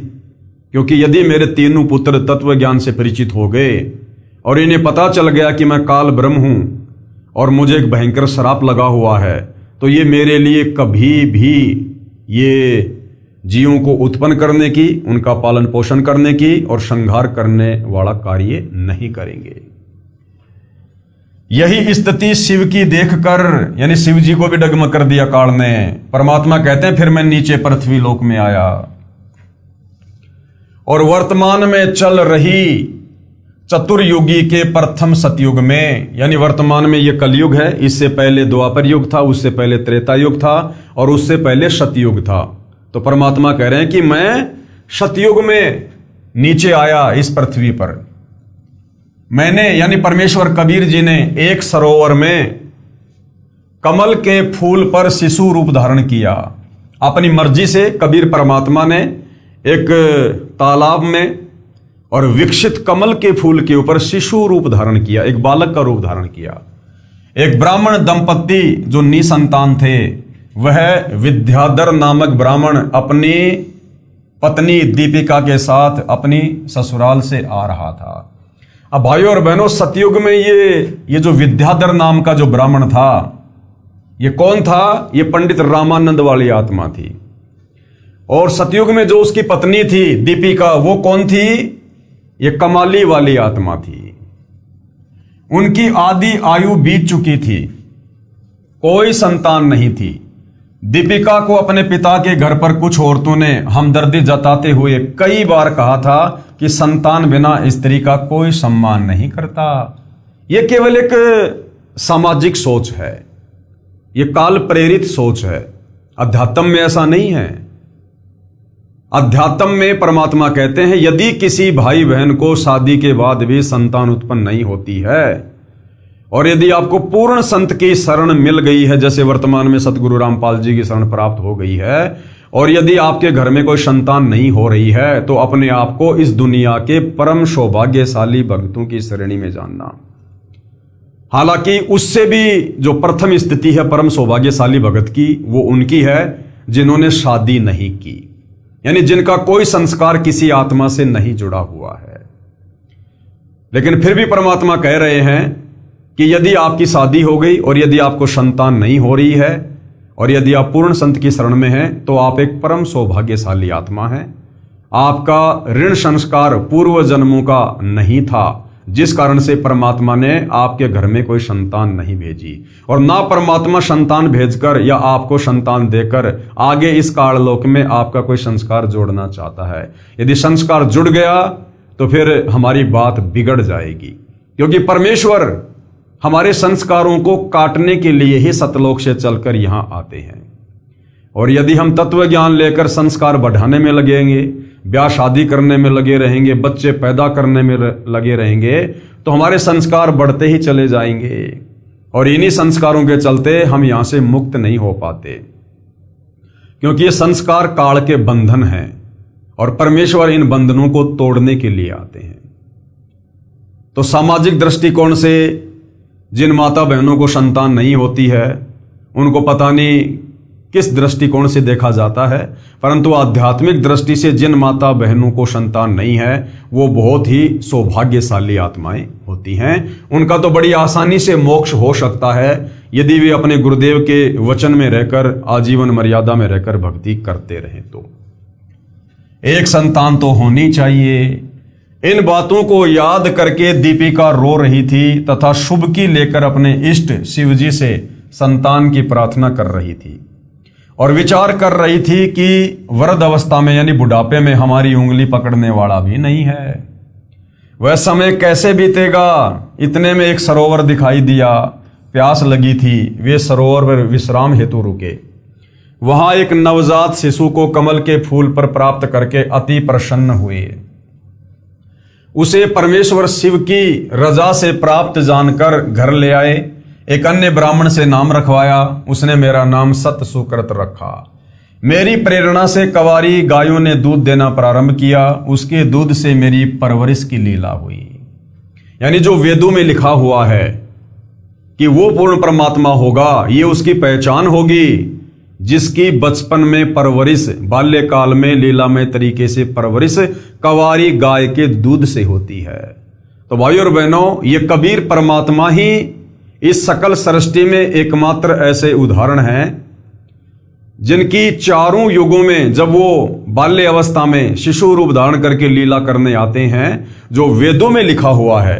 क्योंकि यदि मेरे तीनों पुत्र तत्व ज्ञान से परिचित हो गए और इन्हें पता चल गया कि मैं काल ब्रह्म हूं और मुझे एक भयंकर श्राप लगा हुआ है, तो ये मेरे लिए कभी भी ये जीवों को उत्पन्न करने की, उनका पालन पोषण करने की और संहार करने वाला कार्य नहीं करेंगे। यही स्थिति शिव की देखकर, यानी शिव जी को भी डगमग कर दिया काल ने। परमात्मा कहते हैं फिर मैं नीचे पृथ्वी लोक में आया और वर्तमान में चल रही चतुर्युगी के प्रथम सतयुग में, यानी वर्तमान में यह कलयुग है, इससे पहले द्वापर युग था, उससे पहले त्रेता युग था और उससे पहले सतयुग था। तो परमात्मा कह रहे हैं कि मैं सतयुग में नीचे आया इस पृथ्वी पर। मैंने, यानी परमेश्वर कबीर जी ने एक सरोवर में कमल के फूल पर शिशु रूप धारण किया। अपनी मर्जी से कबीर परमात्मा ने एक तालाब में और विकसित कमल के फूल के ऊपर शिशु रूप धारण किया, एक बालक का रूप धारण किया। एक ब्राह्मण दंपत्ति जो निसंतान थे, वह विद्याधर नामक ब्राह्मण अपनी पत्नी दीपिका के साथ अपनी ससुराल से आ रहा था। अब भाइयों और बहनों, सतयुग में ये जो विद्याधर नाम का जो ब्राह्मण था, ये कौन था? ये पंडित रामानंद वाली आत्मा थी। और सतयुग में जो उसकी पत्नी थी दीपिका, वो कौन थी? ये कमाली वाली आत्मा थी। उनकी आधी आयु बीत चुकी थी, कोई संतान नहीं थी। दीपिका को अपने पिता के घर पर कुछ औरतों ने हमदर्दी जताते हुए कई बार कहा था कि संतान बिना स्त्री का कोई सम्मान नहीं करता। यह केवल एक सामाजिक सोच है, यह काल प्रेरित सोच है। अध्यात्म में ऐसा नहीं है। अध्यात्म में परमात्मा कहते हैं यदि किसी भाई बहन को शादी के बाद भी संतान उत्पन्न नहीं होती है और यदि आपको पूर्ण संत की शरण मिल गई है, जैसे वर्तमान में सतगुरु रामपाल जी की शरण प्राप्त हो गई है, और यदि आपके घर में कोई संतान नहीं हो रही है, तो अपने आप को इस दुनिया के परम सौभाग्यशाली भक्तों की श्रेणी में जानना। हालांकि उससे भी जो प्रथम स्थिति है परम सौभाग्यशाली भगत की, वो उनकी है जिन्होंने शादी नहीं की, यानी जिनका कोई संस्कार किसी आत्मा से नहीं जुड़ा हुआ है। लेकिन फिर भी परमात्मा कह रहे हैं कि यदि आपकी शादी हो गई और यदि आपको संतान नहीं हो रही है और यदि आप पूर्ण संत की शरण में हैं, तो आप एक परम सौभाग्यशाली आत्मा हैं। आपका ऋण संस्कार पूर्व जन्मों का नहीं था, जिस कारण से परमात्मा ने आपके घर में कोई संतान नहीं भेजी, और ना परमात्मा संतान भेजकर या आपको संतान देकर आगे इस काललोक में आपका कोई संस्कार जोड़ना चाहता है। यदि संस्कार जुड़ गया तो फिर हमारी बात बिगड़ जाएगी, क्योंकि परमेश्वर हमारे संस्कारों को काटने के लिए ही सतलोक से चलकर यहां आते हैं। और यदि हम तत्व ज्ञान लेकर संस्कार बढ़ाने में लगेंगे, ब्याह शादी करने में लगे रहेंगे, बच्चे पैदा करने में लगे रहेंगे, तो हमारे संस्कार बढ़ते ही चले जाएंगे और इन्हीं संस्कारों के चलते हम यहां से मुक्त नहीं हो पाते, क्योंकि ये संस्कार काल के बंधन हैं और परमेश्वर इन बंधनों को तोड़ने के लिए आते हैं। तो सामाजिक दृष्टिकोण से जिन माता बहनों को संतान नहीं होती है, उनको पता नहीं किस दृष्टिकोण से देखा जाता है, परंतु आध्यात्मिक दृष्टि से जिन माता बहनों को संतान नहीं है, वो बहुत ही सौभाग्यशाली आत्माएं होती हैं। उनका तो बड़ी आसानी से मोक्ष हो सकता है यदि वे अपने गुरुदेव के वचन में रहकर, आजीवन मर्यादा में रहकर भक्ति करते रहें। तो एक संतान तो होनी चाहिए। इन बातों को याद करके दीपिका रो रही थी तथा शुभकी लेकर अपने इष्ट शिवजी से संतान की प्रार्थना कर रही थी और विचार कर रही थी कि वृद्ध अवस्था में, यानी बुढ़ापे में, हमारी उंगली पकड़ने वाला भी नहीं है। वह समय कैसे बीतेगा? इतने में एक सरोवर दिखाई दिया, प्यास लगी थी। वे सरोवर पर विश्राम हेतु रुके। वहां एक नवजात शिशु को कमल के फूल पर प्राप्त करके अति प्रसन्न हुए। उसे परमेश्वर शिव की रजा से प्राप्त जानकर घर ले आए। एक अन्य ब्राह्मण से नाम रखवाया। उसने मेरा नाम सत सुकृत रखा। मेरी प्रेरणा से कवारी गायों ने दूध देना प्रारंभ किया। उसके दूध से मेरी परवरिश की लीला हुई। यानी जो वेदों में लिखा हुआ है कि वो पूर्ण परमात्मा होगा, ये उसकी पहचान होगी, जिसकी बचपन में परवरिश, बाल्यकाल में लीलामय तरीके से परवरिश कवारी गाय के दूध से होती है। तो भाइयों और बहनों, ये कबीर परमात्मा ही इस सकल सृष्टि में एकमात्र ऐसे उदाहरण हैं जिनकी चारों युगों में जब वो बाल्य अवस्था में शिशु रूप धारण करके लीला करने आते हैं, जो वेदों में लिखा हुआ है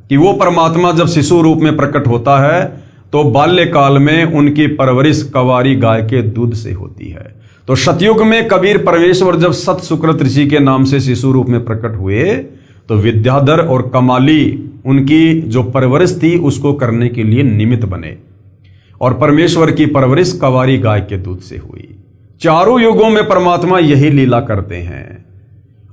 कि वो परमात्मा जब शिशु रूप में प्रकट होता है तो बाल्यकाल में उनकी परवरिश कंवारी गाय के दूध से होती है। तो सतयुग में कबीर परमेश्वर जब सत सुकृत ऋषि के नाम से शिशु रूप में प्रकट हुए तो विद्याधर और कमाली उनकी जो परवरिश थी उसको करने के लिए निमित्त बने, और परमेश्वर की परवरिश कंवारी गाय के दूध से हुई। चारों युगों में परमात्मा यही लीला करते हैं,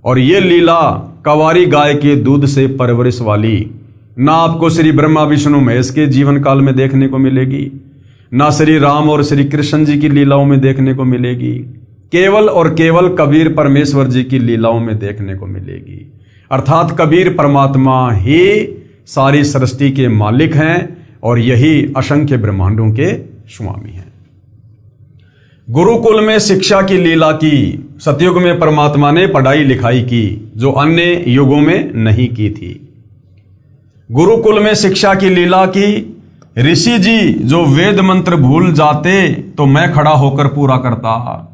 और ये लीला कंवारी गाय के दूध से परवरिश वाली ना आपको श्री ब्रह्मा विष्णु महेश के जीवन काल में देखने को मिलेगी, ना श्री राम और श्री कृष्ण जी की लीलाओं में देखने को मिलेगी, केवल और केवल कबीर परमेश्वर जी की लीलाओं में देखने को मिलेगी। अर्थात कबीर परमात्मा ही सारी सृष्टि के मालिक हैं और यही असंख्य ब्रह्मांडों के स्वामी हैं। गुरुकुल में शिक्षा की लीला की सतयुग में परमात्मा ने पढ़ाई लिखाई की, जो अन्य युगों में नहीं की थी। गुरुकुल में शिक्षा की लीला की, ऋषि जी जो वेद मंत्र भूल जाते तो मैं खड़ा होकर पूरा करता।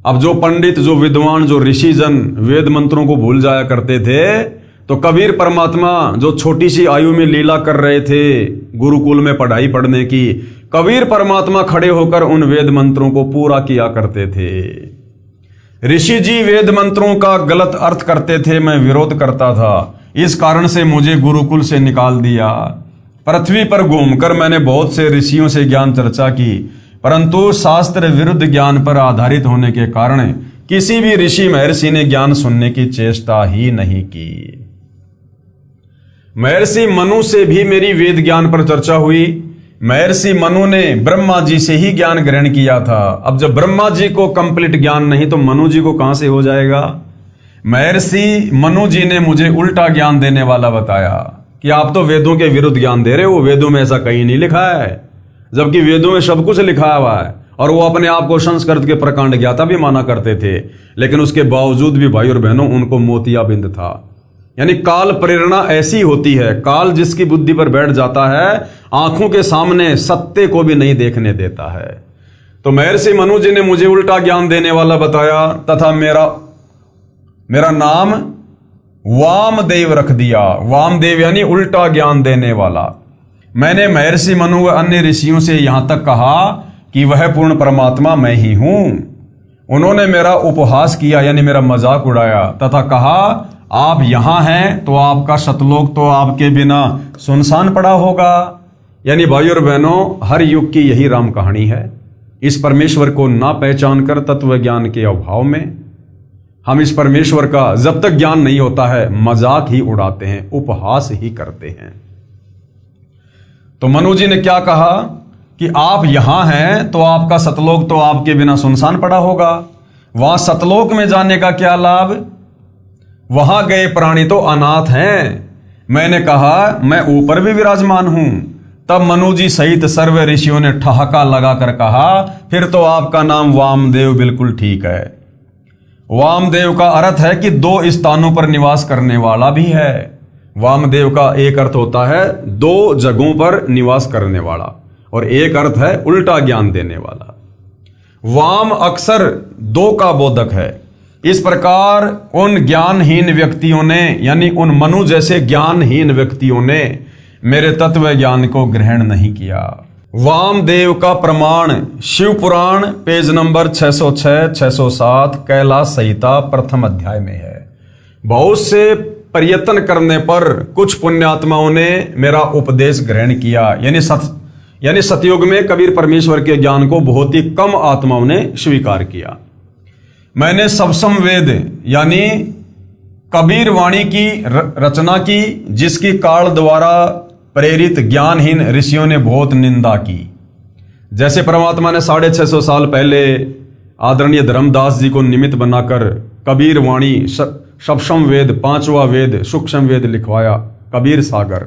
अब जो पंडित, जो विद्वान, जो ऋषि जन वेद मंत्रों को भूल जाया करते थे, तो कबीर परमात्मा जो छोटी सी आयु में लीला कर रहे थे गुरुकुल में पढ़ाई पढ़ने की, कबीर परमात्मा खड़े होकर उन वेद मंत्रों को पूरा किया करते थे। ऋषि जी वेद मंत्रों का गलत अर्थ करते थे, मैं विरोध करता था, इस कारण से मुझे गुरुकुल से निकाल दिया। पृथ्वी पर घूमकर मैंने बहुत से ऋषियों से ज्ञान चर्चा की, परंतु शास्त्र विरुद्ध ज्ञान पर आधारित होने के कारण किसी भी ऋषि महर्षि ने ज्ञान सुनने की चेष्टा ही नहीं की। महर्षि मनु से भी मेरी वेद ज्ञान पर चर्चा हुई। महर्षि मनु ने ब्रह्मा जी से ही ज्ञान ग्रहण किया था। अब जब ब्रह्मा जी को कंप्लीट ज्ञान नहीं तो मनु जी को कहां से हो जाएगा। महर्षि मनु जी ने मुझे उल्टा ज्ञान देने वाला बताया कि आप तो वेदों के विरुद्ध ज्ञान दे रहे हो, वेदों में ऐसा कहीं नहीं लिखा है, जबकि वेदों में सब कुछ लिखा हुआ है। और वो अपने आप को संस्कृत के प्रकांड ज्ञाता भी माना करते थे, लेकिन उसके बावजूद भी भाई और बहनों उनको मोतियाबिंद था। यानी काल प्रेरणा ऐसी होती है, काल जिसकी बुद्धि पर बैठ जाता है आंखों के सामने सत्य को भी नहीं देखने देता है। तो महर्षि मनु जी ने मुझे उल्टा ज्ञान देने वाला बताया तथा मेरा नाम वामदेव रख दिया। वामदेव यानी उल्टा ज्ञान देने वाला। मैंने महर्षि मनु व अन्य ऋषियों से यहां तक कहा कि वह पूर्ण परमात्मा मैं ही हूं। उन्होंने मेरा उपहास किया, यानी मेरा मजाक उड़ाया तथा कहा आप यहां हैं तो आपका सतलोक तो आपके बिना सुनसान पड़ा होगा। यानी भाई और बहनों, हर युग की यही राम कहानी है। इस परमेश्वर को ना पहचान कर तत्व ज्ञान के अभाव में हम इस परमेश्वर का जब तक ज्ञान नहीं होता है मजाक ही उड़ाते हैं, उपहास ही करते हैं। तो मनु जी ने क्या कहा कि आप यहां हैं तो आपका सतलोक तो आपके बिना सुनसान पड़ा होगा। वहां सतलोक में जाने का क्या लाभ, वहां गए प्राणी तो अनाथ हैं। मैंने कहा मैं ऊपर भी विराजमान हूं। तब मनु जी सहित सर्व ऋषियों ने ठहाका लगाकर कहा फिर तो आपका नाम वामदेव बिल्कुल ठीक है। वामदेव का अर्थ है कि दो स्थानों पर निवास करने वाला भी है। वामदेव का एक अर्थ होता है दो जगहों पर निवास करने वाला, और एक अर्थ है उल्टा ज्ञान देने वाला। वाम अक्सर दो का बोधक है। इस प्रकार उन ज्ञानहीन व्यक्तियों ने, यानी उन मनु जैसे ज्ञानहीन व्यक्तियों ने मेरे तत्व ज्ञान को ग्रहण नहीं किया। वामदेव का प्रमाण शिव पुराण पेज नंबर 606, 607 कैलाश संहिता प्रथम अध्याय में है। बहुत से प्रयत्न करने पर कुछ पुण्यात्माओं ने मेरा उपदेश ग्रहण किया। यानी सतयुग में कबीर परमेश्वर के ज्ञान को बहुत ही कम आत्माओं ने स्वीकार किया। मैंने सप्तम वेद यानी कबीर वाणी की रचना की, जिसकी काल द्वारा प्रेरित ज्ञानहीन ऋषियों ने बहुत निंदा की। जैसे परमात्मा ने 650 साल पहले आदरणीय धर्मदास जी को निमित्त बनाकर कबीर वाणी सप्तम वेद, पांचवा वेद, सूक्ष्म वेद लिखवाया, कबीर सागर।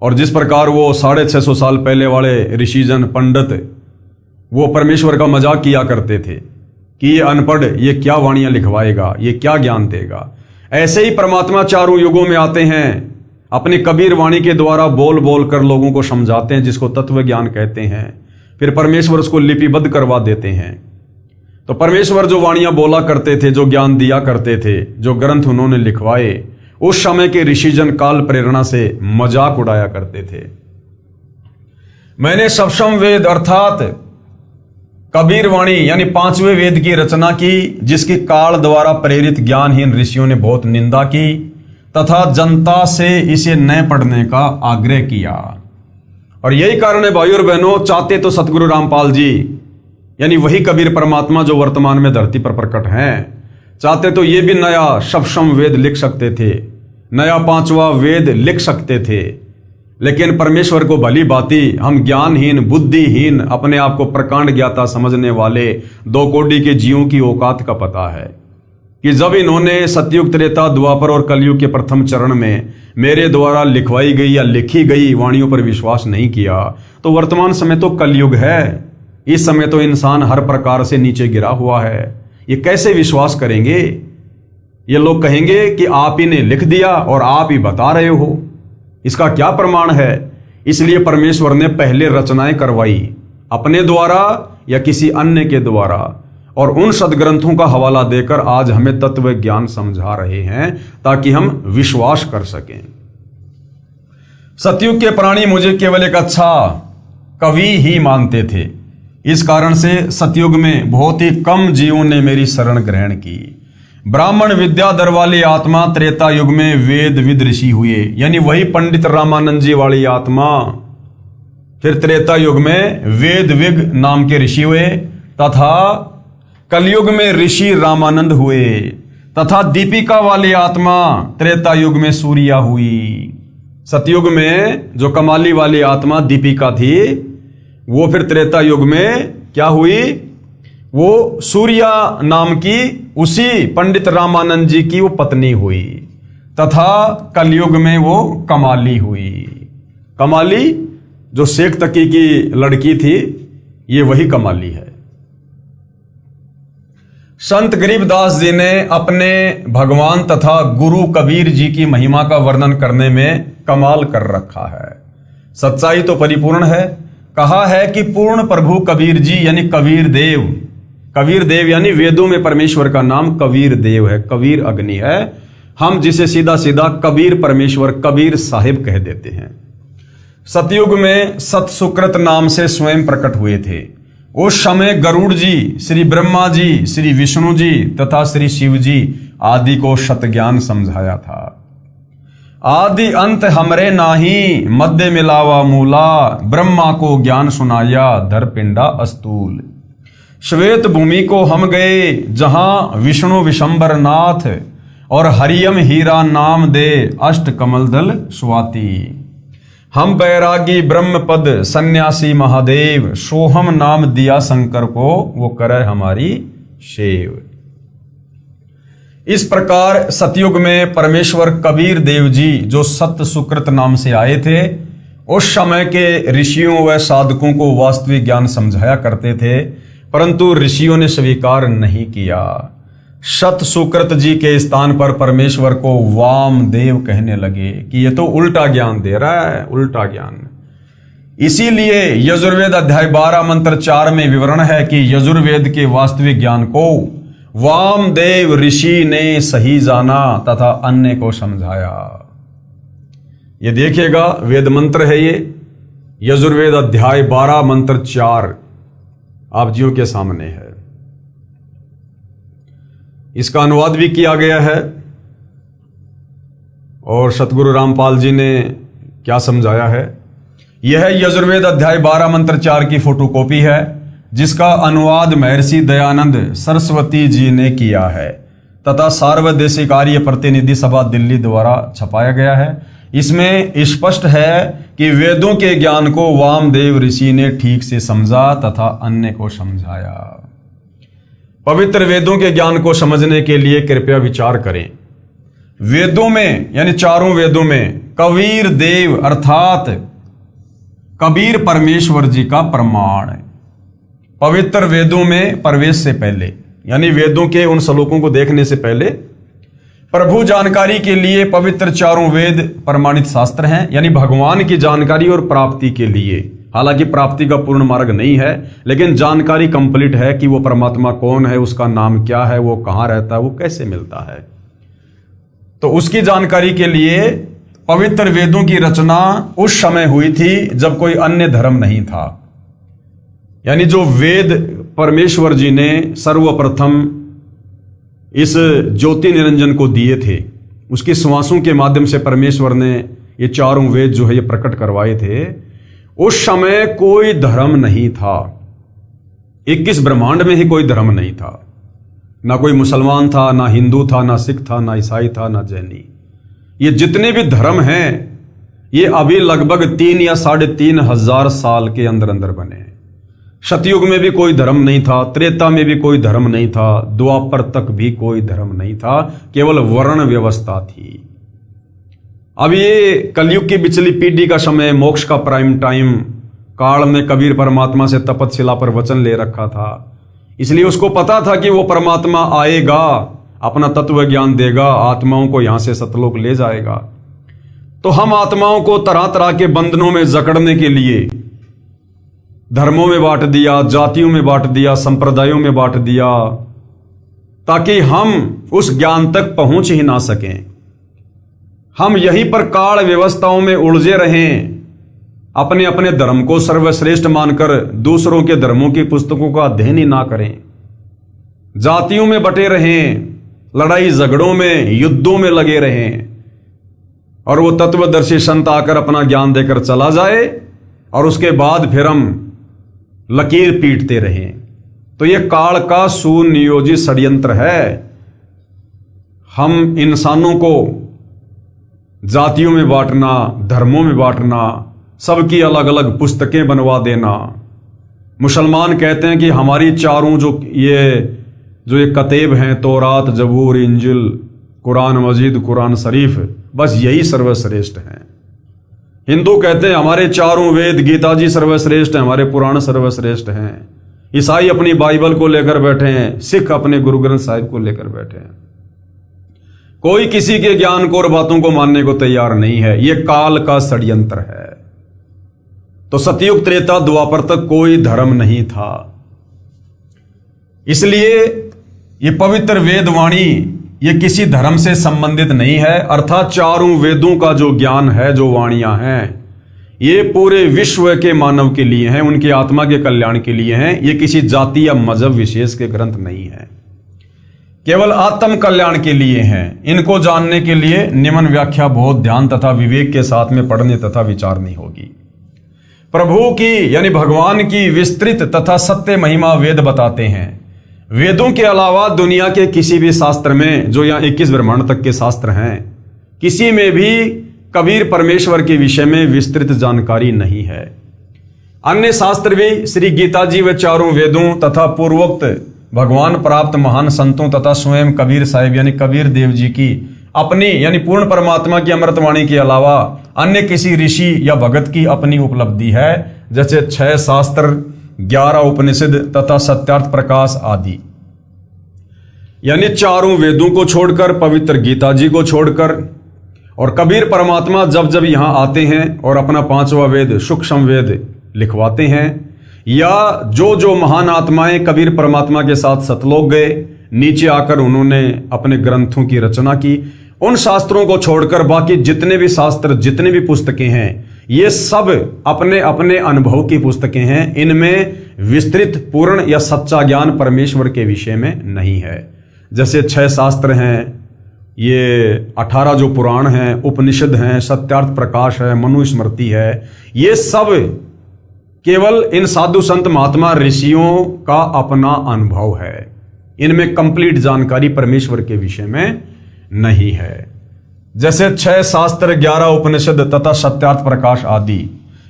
और जिस प्रकार वो 650 साल पहले वाले ऋषिजन पंडित वो परमेश्वर का मजाक किया करते थे कि ये अनपढ़, ये क्या वाणियां लिखवाएगा, ये क्या ज्ञान देगा। ऐसे ही परमात्मा चारों युगों में आते हैं अपनी कबीर वाणी के द्वारा बोल बोल कर लोगों को समझाते हैं, जिसको तत्व ज्ञान कहते हैं। फिर परमेश्वर उसको लिपिबद्ध करवा देते हैं। तो परमेश्वर जो वाणियां बोला करते थे, जो ज्ञान दिया करते थे, जो ग्रंथ उन्होंने लिखवाए, उस समय के ऋषिजन काल प्रेरणा से मजाक उड़ाया करते थे। मैंने सप्तम वेद अर्थात कबीर वाणी यानी 5वें वेद की रचना की, जिसकी काल द्वारा प्रेरित ज्ञानहीन ऋषियों ने बहुत निंदा की तथा जनता से इसे न पढ़ने का आग्रह किया। और यही कारण है भाइयों और बहनों, चाहते तो सतगुरु रामपाल जी यानी वही कबीर परमात्मा जो वर्तमान में धरती पर प्रकट हैं, चाहते तो ये भी नया सप्तम वेद लिख सकते थे, नया 5वां वेद लिख सकते थे। लेकिन परमेश्वर को भली भांति हम ज्ञानहीन, बुद्धिहीन, अपने आप को प्रकांड ज्ञाता समझने वाले 2 कोटि के जीवों की औकात का पता है कि जब इन्होंने सतयुग, त्रेता, द्वापर और कलयुग के प्रथम चरण में मेरे द्वारा लिखवाई गई या लिखी गई वाणियों पर विश्वास नहीं किया, तो वर्तमान समय तो कलयुग है। इस समय तो इंसान हर प्रकार से नीचे गिरा हुआ है। ये कैसे विश्वास करेंगे? ये लोग कहेंगे कि आप ही ने लिख दिया और आप ही बता रहे हो, इसका क्या प्रमाण है? इसलिए परमेश्वर ने पहले रचनाएं करवाई, अपने द्वारा या किसी अन्य के द्वारा, और उन सदग्रंथों का हवाला देकर आज हमें तत्व ज्ञान समझा रहे हैं ताकि हम विश्वास कर सकें। सतयुग के प्राणी मुझे केवल एक अच्छा कवि ही मानते थे। इस कारण से सतयुग में बहुत ही कम जीवों ने मेरी शरण ग्रहण की। ब्राह्मण विद्याधर वाली आत्मा त्रेता युग में वेद विद ऋषि हुए, यानी वही पंडित रामानंद जी वाली आत्मा फिर त्रेता युग में वेद विग नाम के ऋषि हुए, तथा कलयुग में ऋषि रामानंद हुए, तथा दीपिका वाली आत्मा त्रेता युग में सूर्या हुई। सतयुग में जो कमाली वाली आत्मा दीपिका थी, वो फिर त्रेता युग में क्या हुई? वो सूर्या नाम की उसी पंडित रामानंद जी की वो पत्नी हुई, तथा कलयुग में वो कमाली हुई। कमाली जो शेख तकी की लड़की थी, ये वही कमाली है। संत गरीबदास जी ने अपने भगवान तथा गुरु कबीर जी की महिमा का वर्णन करने में कमाल कर रखा है। सच्चाई तो परिपूर्ण है। कहा है कि पूर्ण प्रभु कबीर जी यानी कबीर देव, कबीर देव यानी वेदों में परमेश्वर का नाम कबीर देव है, कबीर अग्नि है। हम जिसे सीधा सीधा कबीर परमेश्वर, कबीर साहिब कह देते हैं। सतयुग में सत सुकृत नाम से स्वयं प्रकट हुए थे। उस समय गरुड़ जी, श्री ब्रह्मा जी, श्री विष्णु जी तथा श्री शिव जी आदि को सत ज्ञान समझाया था। आदि अंत हमरे नाही, मध्य मिलावा मूला, ब्रह्मा को ज्ञान सुनाया धर पिंडा अस्तूल। श्वेत भूमि को हम गए जहां विष्णु विशंबर नाथ, और हरियम हीरा नाम दे अष्ट कमल दल स्वाति। हम बैरागी ब्रह्म पद सन्यासी महादेव, सोहम नाम दिया शंकर को वो करे हमारी सेव। इस प्रकार सतयुग में परमेश्वर कबीर देव जी जो सत्य सुकृत नाम से आए थे, उस समय के ऋषियों व साधकों को वास्तविक ज्ञान समझाया करते थे, परंतु ऋषियों ने स्वीकार नहीं किया। सत सुकृत जी के स्थान पर परमेश्वर को वामदेव कहने लगे कि ये तो उल्टा ज्ञान दे रहा है, उल्टा ज्ञान। इसीलिए यजुर्वेद अध्याय 12 मंत्र 4 में विवरण है कि यजुर्वेद के वास्तविक ज्ञान को वामदेव ऋषि ने सही जाना तथा अन्य को समझाया। ये देखिएगा, वेद मंत्र है ये, यजुर्वेद अध्याय 12 मंत्र 4 आप जियों के सामने है। इसका अनुवाद भी किया गया है और सतगुरु रामपाल जी ने क्या समझाया है। यह यजुर्वेद अध्याय 12 मंत्र 4 की फोटोकॉपी है, जिसका अनुवाद महर्षि दयानंद सरस्वती जी ने किया है तथा सार्वदेशिक आर्य प्रतिनिधि सभा दिल्ली द्वारा छपाया गया है। इसमें स्पष्ट है कि वेदों के ज्ञान को वामदेव ऋषि ने ठीक से समझा तथा अन्य को समझाया। पवित्र वेदों के ज्ञान को समझने के लिए कृपया विचार करें। वेदों में यानी चारों वेदों में कबीर देव अर्थात कबीर परमेश्वर जी का प्रमाण है। पवित्र वेदों में प्रवेश से पहले यानी वेदों के उन श्लोकों को देखने से पहले प्रभु जानकारी के लिए पवित्र चारों वेद प्रमाणित शास्त्र हैं, यानी भगवान की जानकारी और प्राप्ति के लिए। हालांकि प्राप्ति का पूर्ण मार्ग नहीं है, लेकिन जानकारी कंप्लीट है कि वो परमात्मा कौन है, उसका नाम क्या है, वो कहाँ रहता है, वो कैसे मिलता है। तो उसकी जानकारी के लिए पवित्र वेदों की रचना उस समय हुई थी जब कोई अन्य धर्म नहीं था। यानी जो वेद परमेश्वर जी ने सर्वप्रथम इस ज्योति निरंजन को दिए थे, उसकी श्वासों के माध्यम से परमेश्वर ने ये चारों वेद जो है ये प्रकट करवाए थे। उस समय कोई धर्म नहीं था, 21 ब्रह्मांड में ही कोई धर्म नहीं था। ना कोई मुसलमान था, ना हिंदू था, ना सिख था, ना ईसाई था, ना जैनी। ये जितने भी धर्म हैं ये अभी लगभग 3 या 3,500 साल के अंदर अंदर बने हैं। सतयुग में भी कोई धर्म नहीं था, त्रेता में भी कोई धर्म नहीं था, द्वापर तक भी कोई धर्म नहीं था, केवल वर्ण व्यवस्था थी। अब ये कलयुग की पिछली पीढ़ी का समय, मोक्ष का प्राइम टाइम काल में कबीर परमात्मा से तपतशिला पर वचन ले रखा था। इसलिए उसको पता था कि वो परमात्मा आएगा, अपना तत्व ज्ञान देगा, आत्माओं को यहां से सतलोक ले जाएगा। तो हम आत्माओं को तरह तरह के बंधनों में जकड़ने के लिए धर्मों में बांट दिया, जातियों में बांट दिया, संप्रदायों में बांट दिया, ताकि हम उस ज्ञान तक पहुंच ही ना सकें। हम यहीं पर काल व्यवस्थाओं में उलझे रहें, अपने अपने धर्म को सर्वश्रेष्ठ मानकर दूसरों के धर्मों की पुस्तकों का अध्ययन ही ना करें, जातियों में बटे रहें, लड़ाई झगड़ों में, युद्धों में लगे रहें, और वो तत्वदर्शी संत आकर अपना ज्ञान देकर चला जाए और उसके बाद फिर हम लकीर पीटते रहें। तो ये काल का सुनियोजित षड्यंत्र है। हम इंसानों को जातियों में बांटना, धर्मों में बांटना, सबकी अलग अलग पुस्तकें बनवा देना। मुसलमान कहते हैं कि हमारी चारों जो ये कतेब हैं, तौरात, जबूर, इंजिल, कुरान मजीद, कुरान शरीफ, बस यही सर्वश्रेष्ठ हैं। हिंदू कहते हैं हमारे चारों वेद, गीता जी सर्वश्रेष्ठ हैं, हमारे पुराण सर्वश्रेष्ठ हैं। ईसाई अपनी बाइबल को लेकर बैठे हैं, सिख अपने गुरु ग्रंथ साहिब को लेकर बैठे हैं। कोई किसी के ज्ञान को और बातों को मानने को तैयार नहीं है। यह काल का षड्यंत्र है। तो सतयुग, त्रेता, द्वापर तक कोई धर्म नहीं था। इसलिए ये पवित्र वेद वाणी ये किसी धर्म से संबंधित नहीं है। अर्थात चारों वेदों का जो ज्ञान है, जो वाणियां हैं, ये पूरे विश्व के मानव के लिए हैं, उनकी आत्मा के कल्याण के लिए हैं। ये किसी जाति या मजहब विशेष के ग्रंथ नहीं है, केवल आत्म कल्याण के लिए हैं। इनको जानने के लिए निम्न व्याख्या बहुत ध्यान तथा विवेक के साथ में पढ़ने तथा विचारनी होगी। प्रभु की यानी भगवान की विस्तृत तथा सत्य महिमा वेद बताते हैं। वेदों के अलावा दुनिया के किसी भी शास्त्र में, जो यहाँ 21 ब्रह्मांड तक के शास्त्र हैं, किसी में भी कबीर परमेश्वर के विषय में विस्तृत जानकारी नहीं है। अन्य शास्त्र भी श्री गीता जी व चारों वेदों तथा पूर्वोक्त भगवान प्राप्त महान संतों तथा स्वयं कबीर साहिब यानी कबीर देव जी की अपनी यानी पूर्ण परमात्मा की अमृतवाणी के अलावा अन्य किसी ऋषि या भगत की अपनी उपलब्धि है, जैसे 6 शास्त्र, 11 उपनिषद तथा सत्यार्थ प्रकाश आदि। यानी चारों वेदों को छोड़कर, पवित्र गीता जी को छोड़कर, और कबीर परमात्मा जब जब यहां आते हैं और अपना 5वां वेद सूक्ष्म वेद लिखवाते हैं, या जो महान आत्माएं कबीर परमात्मा के साथ सतलोक गए, नीचे आकर उन्होंने अपने ग्रंथों की रचना की, उन शास्त्रों को छोड़कर बाकी जितने भी शास्त्र, जितने भी पुस्तकें हैं, ये सब अपने अपने अनुभव की पुस्तकें हैं। इनमें विस्तृत, पूर्ण या सच्चा ज्ञान परमेश्वर के विषय में नहीं है। जैसे 6 शास्त्र हैं, ये 18 जो पुराण हैं, उपनिषद हैं, सत्यार्थ प्रकाश है, मनुस्मृति है, ये सब केवल इन साधु संत महात्मा ऋषियों का अपना अनुभव है। इनमें कंप्लीट जानकारी परमेश्वर के विषय में नहीं है। जैसे 6 शास्त्र, 11 उपनिषद तथा सत्यार्थ प्रकाश आदि,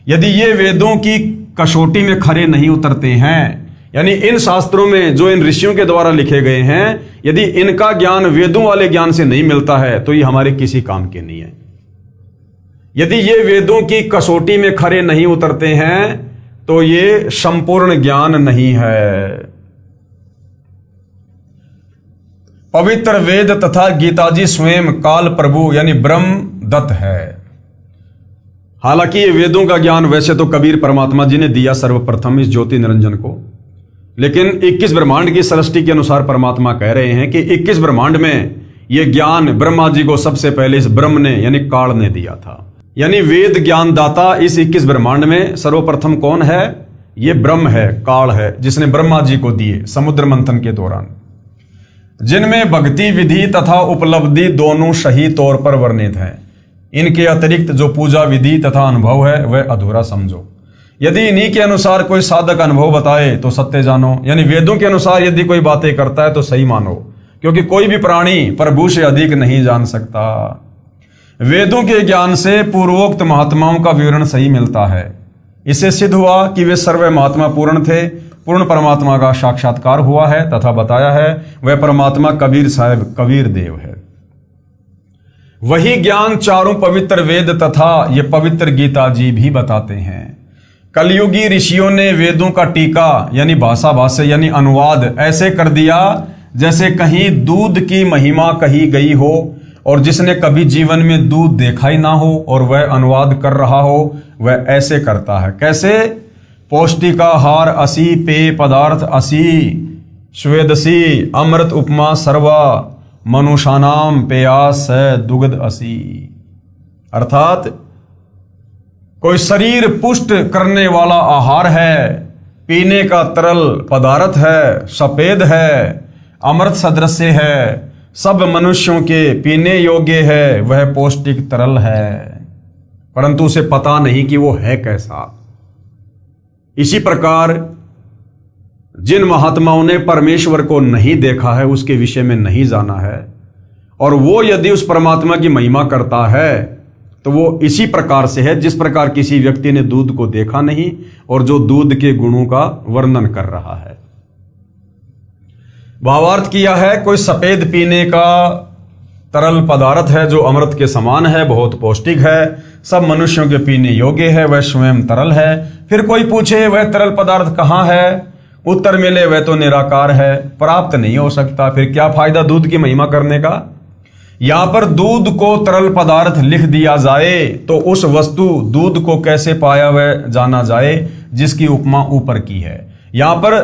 यदि ये वेदों की कसौटी में खरे नहीं उतरते हैं, यानी इन शास्त्रों में जो इन ऋषियों के द्वारा लिखे गए हैं, यदि इनका ज्ञान वेदों वाले ज्ञान से नहीं मिलता है तो ये हमारे किसी काम के नहीं है। यदि ये वेदों की कसौटी में खरे नहीं उतरते हैं तो ये संपूर्ण ज्ञान नहीं है। पवित्र वेद तथा गीता जी स्वयं काल प्रभु यानी ब्रह्म दत्त है। हालांकि ये वेदों का ज्ञान वैसे तो कबीर परमात्मा जी ने दिया सर्वप्रथम इस ज्योति निरंजन को, लेकिन 21 ब्रह्मांड की सृष्टि के अनुसार परमात्मा कह रहे हैं कि 21 ब्रह्मांड में ये ज्ञान ब्रह्मा जी को सबसे पहले इस ब्रह्म ने यानी काल ने दिया था। यानी वेद ज्ञान दाता इस 21 ब्रह्मांड में सर्वप्रथम कौन है? ये ब्रह्म है, काल है, जिसने ब्रह्मा जी को दिए समुद्र मंथन के दौरान, जिनमें भक्ति विधि तथा उपलब्धि दोनों सही तौर पर वर्णित हैं। इनके अतिरिक्त जो पूजा विधि तथा अनुभव है वह अधूरा समझो। यदि इन्हीं के अनुसार कोई साधक अनुभव बताए तो सत्य जानो। यानी वेदों के अनुसार यदि कोई बातें करता है तो सही मानो, क्योंकि कोई भी प्राणी प्रभु से अधिक नहीं जान सकता। वेदों के ज्ञान से पूर्वोक्त महात्माओं का विवरण सही मिलता है। इससे सिद्ध हुआ कि वे सर्व महात्मा पूर्ण थे, पूर्ण परमात्मा का साक्षात्कार हुआ है तथा बताया है वह परमात्मा कबीर साहब कबीर देव है। वही ज्ञान चारों पवित्र वेद तथा ये पवित्र गीता जी भी बताते हैं। कलयुगी ऋषियों ने वेदों का टीका यानी भाषा भाष्य यानी अनुवाद ऐसे कर दिया जैसे कहीं दूध की महिमा कही गई हो, और जिसने कभी जीवन में दूध देखा ही ना हो और वह अनुवाद कर रहा हो वह ऐसे करता है। कैसे? पौष्टिकाहार असी, पेय पदार्थ असी, स्वेदसी, अमृत उपमा सर्वा, मनुषानाम पेयास दुग्ध असी। अर्थात कोई शरीर पुष्ट करने वाला आहार है, पीने का तरल पदार्थ है, सफेद है, अमृत सदृश है, सब मनुष्यों के पीने योग्य है, वह पौष्टिक तरल है, परंतु उसे पता नहीं कि वो है कैसा। इसी प्रकार जिन महात्माओं ने परमेश्वर को नहीं देखा है, उसके विषय में नहीं जाना है, और वो यदि उस परमात्मा की महिमा करता है तो वो इसी प्रकार से है जिस प्रकार किसी व्यक्ति ने दूध को देखा नहीं और जो दूध के गुणों का वर्णन कर रहा है। भावार्थ किया है कोई सफेद पीने का तरल पदार्थ है जो अमृत के समान है, बहुत पौष्टिक है, सब मनुष्यों के पीने योग्य है, वह स्वयं तरल है। फिर कोई पूछे वह तरल पदार्थ कहाँ है? उत्तर मिले वह तो निराकार है, प्राप्त नहीं हो सकता। फिर क्या फायदा दूध की महिमा करने का? यहां पर दूध को तरल पदार्थ लिख दिया जाए तो उस वस्तु दूध को कैसे पाया वह जाना जाए जिसकी उपमा ऊपर की है। यहां पर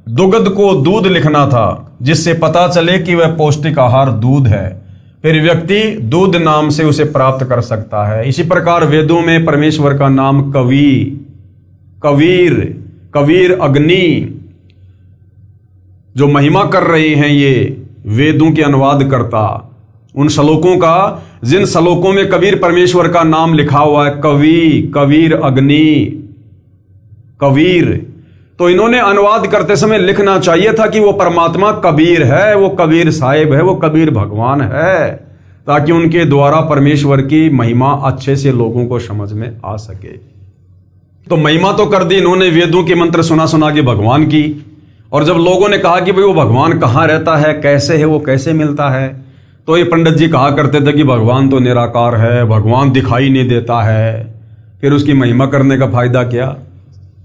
दुग्ध को दूध लिखना था जिससे पता चले कि वह पौष्टिक आहार दूध है, फिर व्यक्ति दूध नाम से उसे प्राप्त कर सकता है। इसी प्रकार वेदों में परमेश्वर का नाम कवि, कबीर, कबीर, अग्नि जो महिमा कर रहे हैं ये वेदों के अनुवाद करता, उन श्लोकों का जिन श्लोकों में कबीर परमेश्वर का नाम लिखा हुआ है, कवि, कबीर, अग्नि, कबीर, तो इन्होंने अनुवाद करते समय लिखना चाहिए था कि वो परमात्मा कबीर है, वो कबीर साहिब है, वो कबीर भगवान है, ताकि उनके द्वारा परमेश्वर की महिमा अच्छे से लोगों को समझ में आ सके। तो महिमा तो कर दी इन्होंने, वेदों के मंत्र सुना सुना के भगवान की, और जब लोगों ने कहा कि भाई वो भगवान कहाँ रहता है, कैसे है, वो कैसे मिलता है, तो ये पंडित जी कहा करते थे कि भगवान तो निराकार है, भगवान दिखाई नहीं देता है। फिर उसकी महिमा करने का फायदा क्या?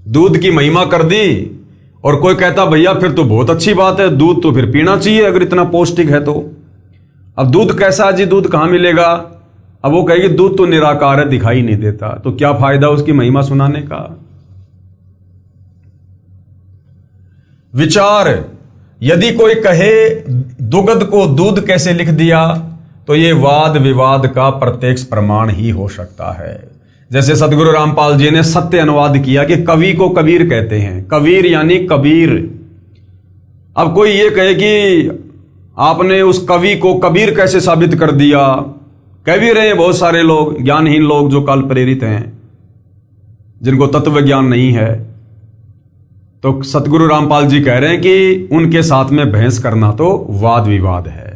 दूध की महिमा कर दी और कोई कहता भैया फिर तो बहुत अच्छी बात है, दूध तो फिर पीना चाहिए अगर इतना पौष्टिक है तो। अब दूध कैसा जी, दूध कहाँ मिलेगा? अब वो कहेगी दूध तो निराकार है, दिखाई नहीं देता, तो क्या फायदा उसकी महिमा सुनाने का? विचार, यदि कोई कहे दुग्ध को दूध कैसे लिख दिया तो ये वाद विवाद का प्रत्यक्ष प्रमाण ही हो सकता है। जैसे सदगुरु रामपाल जी ने सत्य अनुवाद किया कि कवि को कबीर कहते हैं, कबीर यानी कबीर। अब कोई ये कहे कि आपने उस कवि को कबीर कैसे साबित कर दिया? कह भी रहे हैं बहुत सारे लोग, ज्ञानहीन लोग जो काल प्रेरित हैं, जिनको तत्व ज्ञान नहीं है। तो सतगुरु रामपाल जी कह रहे हैं कि उनके साथ में बहस करना तो वाद विवाद है।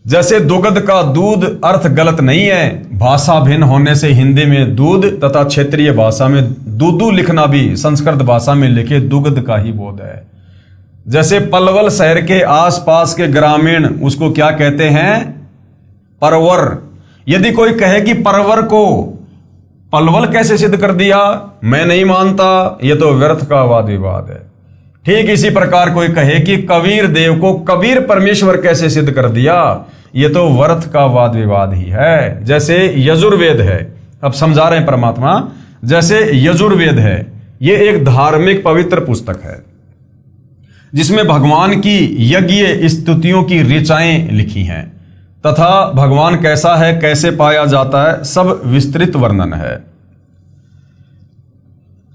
जैसे दुग्ध का दूध अर्थ गलत नहीं है, भाषा भिन्न होने से हिंदी में दूध तथा क्षेत्रीय भाषा में दूधू लिखना भी संस्कृत भाषा में लिखे दुग्ध का ही बोध है। जैसे पलवल शहर के आसपास के ग्रामीण उसको क्या कहते हैं? परवर। यदि कोई कहे कि परवर को पलवल कैसे सिद्ध कर दिया, मैं नहीं मानता, यह तो व्यर्थ का वाद विवाद है। ठीक इसी प्रकार कोई कहे कि कबीर देव को कबीर परमेश्वर कैसे सिद्ध कर दिया, ये तो वर्थ का वाद विवाद ही है। जैसे यजुर्वेद है, अब समझा रहे हैं परमात्मा, जैसे यजुर्वेद है, ये एक धार्मिक पवित्र पुस्तक है जिसमें भगवान की यज्ञ स्तुतियों की ऋचाएं लिखी हैं तथा भगवान कैसा है, कैसे पाया जाता है, सब विस्तृत वर्णन है।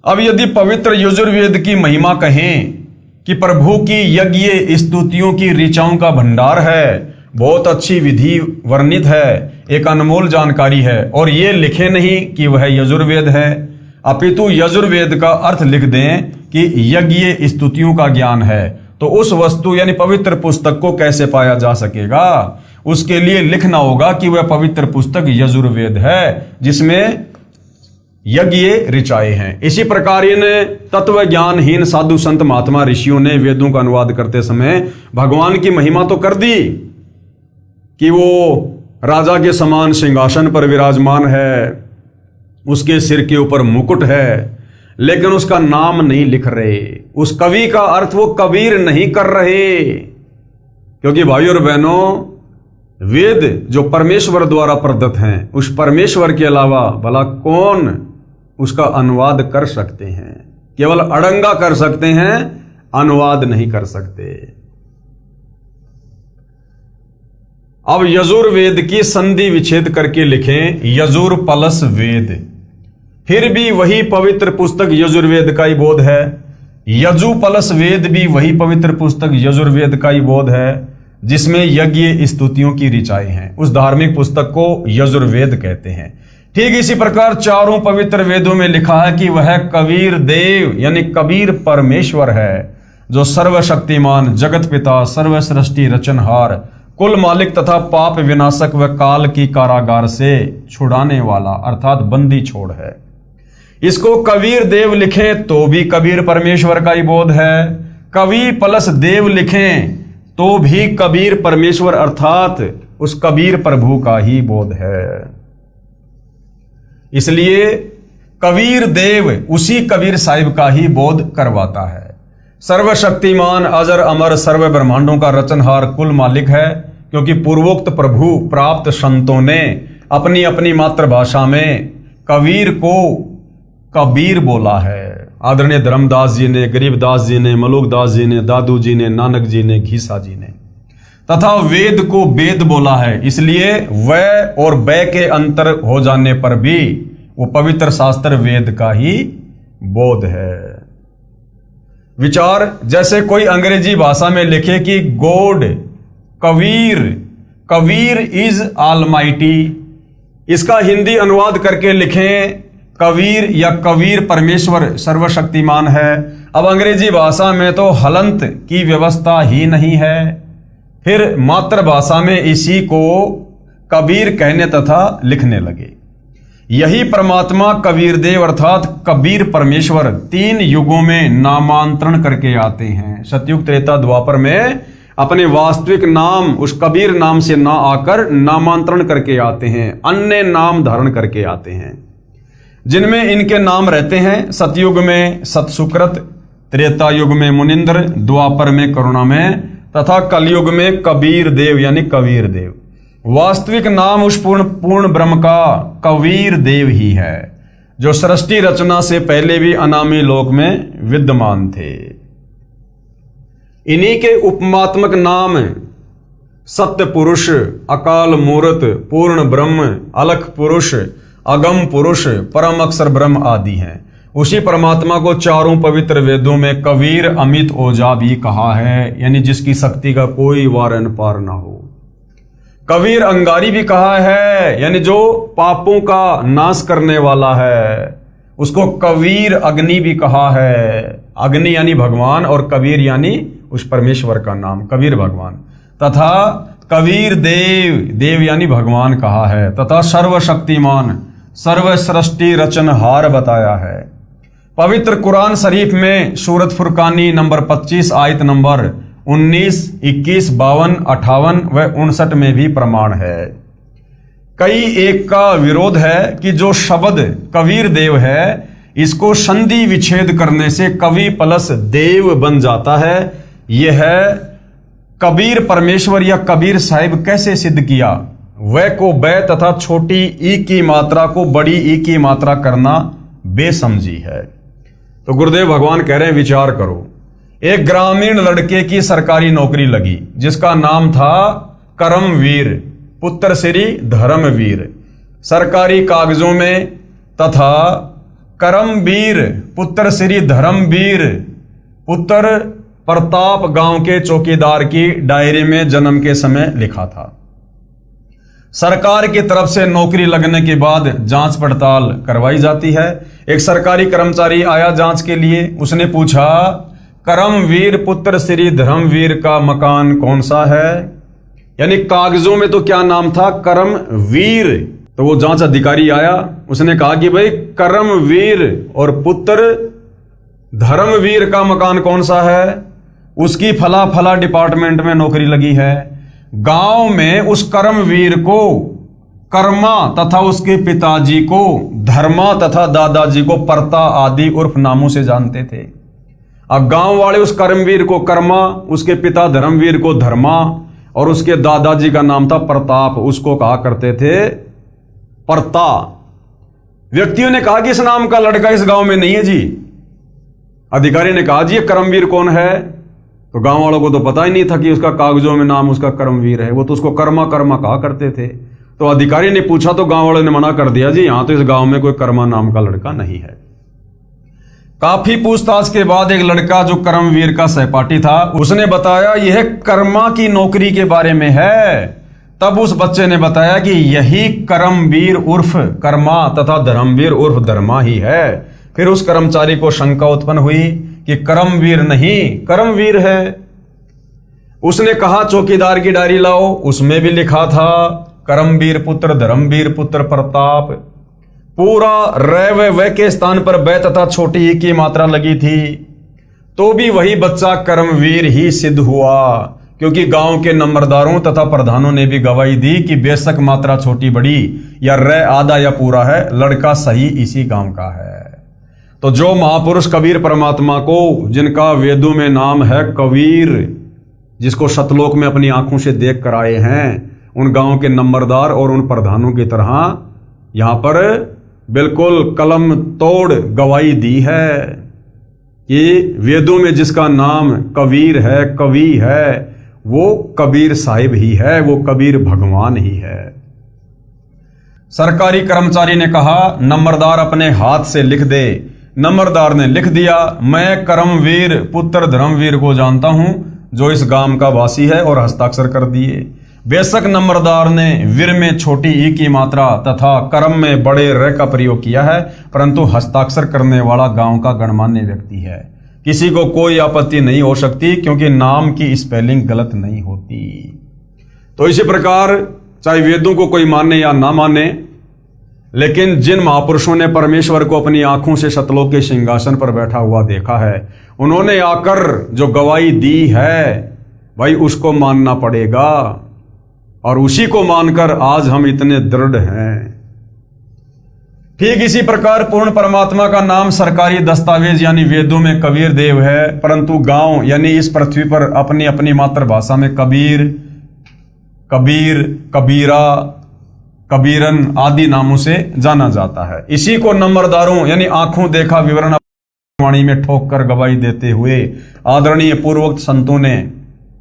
अब यदि पवित्र यजुर्वेद की महिमा कहें कि प्रभु की यज्ञ स्तुतियों की ऋचाओं का भंडार है, बहुत अच्छी विधि वर्णित है, एक अनमोल जानकारी है, और ये लिखे नहीं कि वह यजुर्वेद है, अपितु यजुर्वेद का अर्थ लिख दें कि यज्ञ स्तुतियों का ज्ञान है, तो उस वस्तु यानी पवित्र पुस्तक को कैसे पाया जा सकेगा? उसके लिए लिखना होगा कि वह पवित्र पुस्तक यजुर्वेद है जिसमें यज्ञ ऋचाएं हैं। इसी प्रकार इन तत्व ज्ञानहीन साधु संत महात्मा ऋषियों ने वेदों का अनुवाद करते समय भगवान की महिमा तो कर दी कि वो राजा के समान सिंहासन पर विराजमान है, उसके सिर के ऊपर मुकुट है, लेकिन उसका नाम नहीं लिख रहे, उस कवि का अर्थ वो कबीर नहीं कर रहे। क्योंकि भाइयों और बहनों, वेद जो परमेश्वर द्वारा प्रदत्त हैं, उस परमेश्वर के अलावा भला कौन उसका अनुवाद कर सकते हैं? केवल अड़ंगा कर सकते हैं, अनुवाद नहीं कर सकते। अब यजुर्वेद की संधि विच्छेद करके लिखें यजुर प्लस वेद, फिर भी वही पवित्र पुस्तक यजुर्वेद का ही बोध है। यजु प्लस वेद भी वही पवित्र पुस्तक यजुर्वेद का ही बोध है जिसमें यज्ञ स्तुतियों की ऋचाएं हैं। उस धार्मिक पुस्तक को यजुर्वेद कहते हैं। ठीक इसी प्रकार चारों पवित्र वेदों में लिखा है कि वह कबीर देव यानी कबीर परमेश्वर है, जो सर्वशक्तिमान, जगत पिता, सर्वसृष्टि रचनहार, कुल मालिक तथा पाप विनाशक व काल की कारागार से छुड़ाने वाला अर्थात बंदी छोड़ है। इसको कबीर देव लिखें तो भी कबीर परमेश्वर का ही बोध है, कवि प्लस देव लिखें तो भी कबीर परमेश्वर अर्थात उस कबीर प्रभु का ही बोध है। इसलिए कबीर देव उसी कबीर साहिब का ही बोध करवाता है। सर्वशक्तिमान, अजर अमर, सर्व ब्रह्मांडों का रचनहार, कुल मालिक है, क्योंकि पूर्वोक्त प्रभु प्राप्त संतों ने अपनी अपनी मातृभाषा में कबीर को कबीर बोला है। आदरणीय धर्मदास जी ने, गरीबदास जी ने, मलुकदास जी ने, दादू जी ने, नानक जी ने, घीसा जी ने, तथा वेद को वेद बोला है। इसलिए वह और बै के अंतर हो जाने पर भी वो पवित्र शास्त्र वेद का ही बोध है। विचार, जैसे कोई अंग्रेजी भाषा में लिखे कि God Kabir, Kabir is almighty, इसका हिंदी अनुवाद करके लिखें कबीर या कबीर परमेश्वर सर्वशक्तिमान है। अब अंग्रेजी भाषा में तो हलंत की व्यवस्था ही नहीं है, फिर मातृभाषा में इसी को कबीर कहने तथा लिखने लगे। यही परमात्मा कबीर देव अर्थात कबीर परमेश्वर 3 युगों में नामांतरण करके आते हैं। सतयुग, त्रेता, द्वापर में अपने वास्तविक नाम उस कबीर नाम से ना आकर नामांतरण करके आते हैं, अन्य नाम धारण करके आते हैं जिनमें इनके नाम रहते हैं। सतयुग में सतसुकृत, त्रेता युग में मुनिंद्र, द्वापर में करुणामय तथा कलयुग में कबीर देव यानी कबीर देव। वास्तविक नाम उस पूर्ण ब्रह्म का कबीर देव ही है, जो सृष्टि रचना से पहले भी अनामी लोक में विद्यमान थे। इन्हीं के उपमात्मक नाम सत्य पुरुष, अकाल मूर्त, पूर्ण ब्रह्म, अलख पुरुष, अगम पुरुष, परम अक्षर ब्रह्म आदि हैं। उसी परमात्मा को चारों पवित्र वेदों में कबीर अमित ओजा भी कहा है, यानी जिसकी शक्ति का कोई वारन पार ना हो। कबीर अंगारी भी कहा है, यानी जो पापों का नाश करने वाला है। उसको कबीर अग्नि भी कहा है, अग्नि यानी भगवान और कबीर यानी उस परमेश्वर का नाम कबीर भगवान। तथा कबीर देव, देव यानी भगवान कहा है, तथा सर्वशक्तिमान, सर्व सृष्टि रचनहार बताया है। पवित्र कुरान शरीफ में सूरत फुरकानी नंबर 25 आयत नंबर 19, 21, 52, 58 व 59 में भी प्रमाण है। कई एक का विरोध है कि जो शब्द कबीर देव है इसको संधि विच्छेद करने से कवि प्लस देव बन जाता है। यह कबीर परमेश्वर या कबीर साहिब कैसे सिद्ध किया? वह को बै तथा छोटी ई की मात्रा को बड़ी ई की मात्रा करना बेसमझी है। तो गुरुदेव भगवान कह रहे हैं विचार करो। एक ग्रामीण लड़के की सरकारी नौकरी लगी जिसका नाम था करमवीर पुत्र श्री धर्मवीर। सरकारी कागजों में तथा करमवीर पुत्र श्री धर्मवीर पुत्र प्रताप गांव के चौकीदार की डायरी में जन्म के समय लिखा था। सरकार की तरफ से नौकरी लगने के बाद जांच पड़ताल करवाई जाती है। एक सरकारी कर्मचारी आया जांच के लिए। उसने पूछा, करमवीर पुत्र श्री धर्मवीर का मकान कौन सा है? यानी कागजों में तो क्या नाम था? करमवीर। तो वो जांच अधिकारी आया, उसने कहा कि भाई करमवीर और पुत्र धर्मवीर का मकान कौन सा है? उसकी फला फला डिपार्टमेंट में नौकरी लगी है। गांव में उस करमवीर को कर्मा तथा उसके पिताजी को धर्मा तथा दादाजी को परता आदि उर्फ नामों से जानते थे। अब गांव वाले उस करमवीर को कर्मा, उसके पिता धर्मवीर को धर्मा और उसके दादाजी का नाम था प्रताप, उसको कहा करते थे परता। व्यक्तियों ने कहा कि इस नाम का लड़का इस गांव में नहीं है जी। अधिकारी ने कहा जी ये करमवीर कौन है? तो गांव वालों को तो पता ही नहीं था कि उसका कागजों में नाम उसका करमवीर है। वो तो उसको कर्मा कर्मा कहा करते थे। तो अधिकारी ने पूछा तो गांव वालों ने मना कर दिया, जी यहां तो इस गांव में कोई कर्मा नाम का लड़का नहीं है। काफी पूछताछ के बाद एक लड़का जो करमवीर का सहपाठी था उसने बताया यह कर्मा की नौकरी के बारे में है। तब उस बच्चे ने बताया कि यही करमवीर उर्फ कर्मा तथा धर्मवीर उर्फ धर्मा ही है। फिर उस कर्मचारी को शंका उत्पन्न हुई कि करमवीर नहीं करमवीर है। उसने कहा चौकीदार की डायरी लाओ, उसमें भी लिखा था करमवीर पुत्र धर्मवीर पुत्र प्रताप। पूरा र व के स्थान पर बै तथा छोटी ई की मात्रा लगी थी। तो भी वही बच्चा करमवीर ही सिद्ध हुआ, क्योंकि गांव के नंबरदारों तथा प्रधानों ने भी गवाही दी कि बेशक मात्रा छोटी बड़ी या र आधा या पूरा है, लड़का सही इसी गांव का है। तो जो महापुरुष कबीर परमात्मा को, जिनका वेदों में नाम है कबीर, जिसको सतलोक में अपनी आंखों से देख कर आए हैं, उन गांव के नंबरदार और उन प्रधानों की तरह यहां पर बिल्कुल कलम तोड़ गवाही दी है कि वेदों में जिसका नाम कबीर है, कवि है, वो कबीर साहिब ही है, वो कबीर भगवान ही है। सरकारी कर्मचारी ने कहा नंबरदार अपने हाथ से लिख दे। नंबरदार ने लिख दिया, मैं करमवीर पुत्र धर्मवीर को जानता हूं जो इस गांव का वासी है, और हस्ताक्षर कर दिए। बेशक नंबरदार ने वीर में छोटी ई की मात्रा तथा कर्म में बड़े र का प्रयोग किया है, परंतु हस्ताक्षर करने वाला गांव का गणमान्य व्यक्ति है। किसी को कोई आपत्ति नहीं हो सकती, क्योंकि नाम की स्पेलिंग गलत नहीं होती। तो इसी प्रकार चाहे वेदों को कोई माने या ना माने, लेकिन जिन महापुरुषों ने परमेश्वर को अपनी आंखों से सतलोक के सिंहासन पर बैठा हुआ देखा है, उन्होंने आकर जो गवाही दी है भाई उसको मानना पड़ेगा, और उसी को मानकर आज हम इतने दृढ़ हैं। ठीक इसी प्रकार पूर्ण परमात्मा का नाम सरकारी दस्तावेज यानी वेदों में कबीर देव है, परंतु गांव यानी इस पृथ्वी पर अपनी अपनी मातृभाषा में कबीर, कबीर, कबीरा, कबीरन आदि नामों से जाना जाता है। इसी को नंबरदारों यानी आंखों देखा विवरण वाणी में ठोक कर गवाही देते हुए आदरणीय पूर्वोक्त संतों ने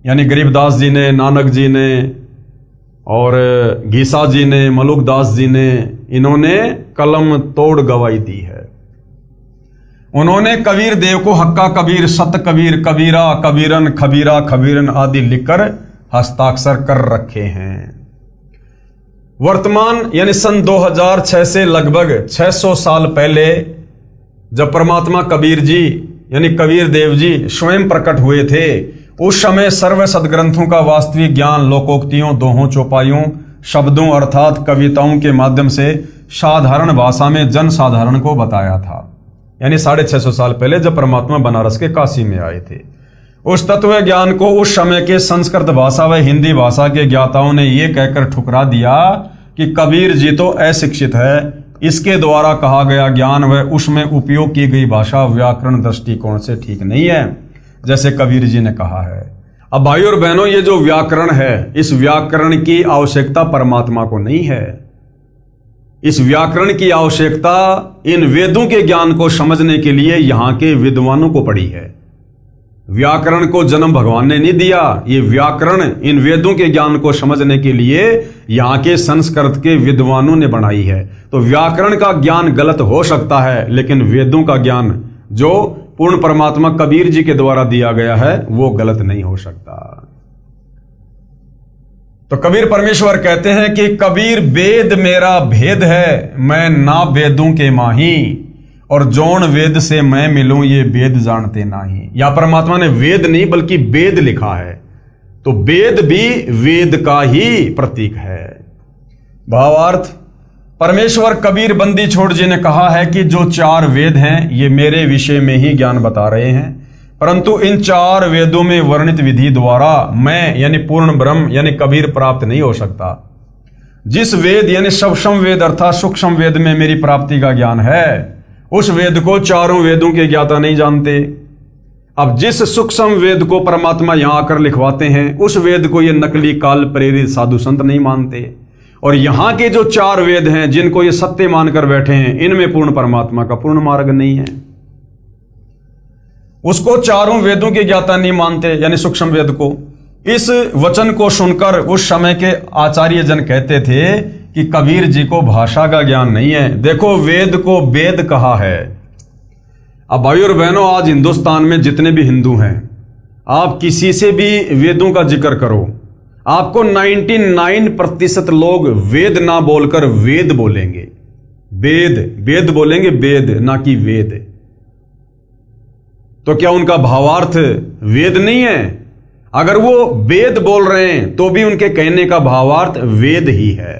यानी गरीबदास जी ने, नानक जी ने और घीसा जी ने, मलुकदास जी ने, इन्होंने कलम तोड़ गवाही दी है। उन्होंने कबीर देव को हक्का कबीर, सत कबीर, कबीरा, कबीरन, खबीरा, खबीरन आदि लिखकर हस्ताक्षर कर रखे हैं। वर्तमान यानी सन 2006 से लगभग 600 साल पहले जब परमात्मा कबीर जी यानी कबीर देव जी स्वयं प्रकट हुए थे, उस समय सर्व सदग्रंथों का वास्तविक ज्ञान लोकोक्तियों, दोहों, चौपाइयों, शब्दों अर्थात कविताओं के माध्यम से साधारण भाषा में जन साधारण को बताया था। यानी 650 साल पहले जब परमात्मा बनारस के काशी में आए थे, उस तत्व ज्ञान को उस समय के संस्कृत भाषा व हिंदी भाषा के ज्ञाताओं ने यह कहकर ठुकरा दिया कि कबीर जी तो अशिक्षित है, इसके द्वारा कहा गया ज्ञान व उसमें उपयोग की गई भाषा व्याकरण दृष्टिकोण से ठीक नहीं है, जैसे कबीर जी ने कहा है। अब भाई और बहनों, ये जो व्याकरण है, इस व्याकरण की आवश्यकता परमात्मा को नहीं है। इस व्याकरण की आवश्यकता इन वेदों के ज्ञान को समझने के लिए यहाँ के विद्वानों को पड़ी है। व्याकरण को जन्म भगवान ने नहीं दिया। ये व्याकरण इन वेदों के ज्ञान को समझने के लिए यहाँ के संस्कृत के विद्वानों ने बनाई है। तो व्याकरण का ज्ञान गलत हो सकता है, लेकिन वेदों का ज्ञान जो पूर्ण परमात्मा कबीर जी के द्वारा दिया गया है वो गलत नहीं हो सकता। तो कबीर परमेश्वर कहते हैं कि कबीर वेद मेरा भेद है, मैं ना वेदों के माही, और जौन वेद से मैं मिलूं ये वेद जानते नाही। या परमात्मा ने वेद नहीं बल्कि वेद लिखा है, तो वेद भी वेद का ही प्रतीक है। भावार्थ, परमेश्वर कबीर बंदी छोड़ जी ने कहा है कि जो 4 वेद हैं ये मेरे विषय में ही ज्ञान बता रहे हैं, परंतु इन 4 वेदों में वर्णित विधि द्वारा मैं यानी पूर्ण ब्रह्म यानी कबीर प्राप्त नहीं हो सकता। जिस वेद यानी सवसम वेद अर्थात सूक्ष्म वेद में मेरी प्राप्ति का ज्ञान है, उस वेद को 4 वेदों के ज्ञाता नहीं जानते। अब जिस सूक्ष्म वेद को परमात्मा यहां आकर लिखवाते हैं, उस वेद को ये नकली काल प्रेरित साधु संत नहीं मानते। और यहां के जो 4 वेद हैं जिनको ये सत्य मानकर बैठे हैं, इनमें पूर्ण परमात्मा का पूर्ण मार्ग नहीं है। उसको 4 वेदों के ज्ञाता नहीं मानते, यानी सूक्ष्म वेद को। इस वचन को सुनकर उस समय के आचार्य जन कहते थे कि कबीर जी को भाषा का ज्ञान नहीं है। देखो, वेद को वेद कहा है। अब भाई और बहनों, आज हिंदुस्तान में जितने भी हिंदू हैं, आप किसी से भी वेदों का जिक्र करो, आपको 99% लोग वेद ना बोलकर वेद बोलेंगे। वेद वेद बोलेंगे, वेद ना कि वेद। तो क्या उनका भावार्थ वेद नहीं है? अगर वो वेद बोल रहे हैं तो भी उनके कहने का भावार्थ वेद ही है।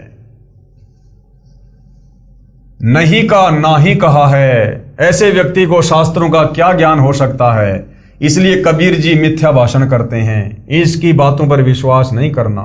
नहीं का ना ही कहा है, ऐसे व्यक्ति को शास्त्रों का क्या ज्ञान हो सकता है? इसलिए कबीर जी मिथ्या भाषण करते हैं, इसकी बातों पर विश्वास नहीं करना।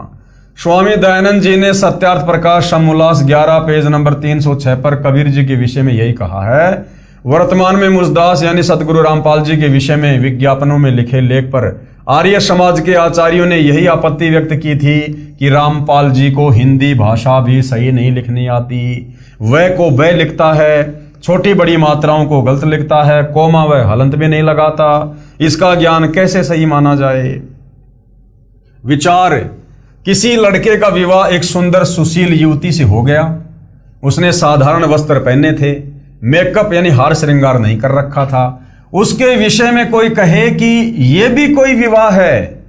स्वामी दयानंद जी ने सत्यार्थ प्रकाश समोल्लास 11 पेज नंबर 306 पर कबीर जी के विषय में यही कहा है। वर्तमान में मुजदास यानी सतगुरु रामपाल जी के विषय में विज्ञापनों में लिखे लेख पर आर्य समाज के आचार्यों ने यही आपत्ति व्यक्त की थी कि रामपाल जी को हिंदी भाषा भी सही नहीं लिखनी आती। वह को वह लिखता है, छोटी बड़ी मात्राओं को गलत लिखता है, कोमा व हलंत भी नहीं लगाता। इसका ज्ञान कैसे सही माना जाए? विचार, किसी लड़के का विवाह एक सुंदर सुशील युवती से हो गया। उसने साधारण वस्त्र पहने थे, मेकअप यानी हार श्रृंगार नहीं कर रखा था। उसके विषय में कोई कहे कि यह भी कोई विवाह है?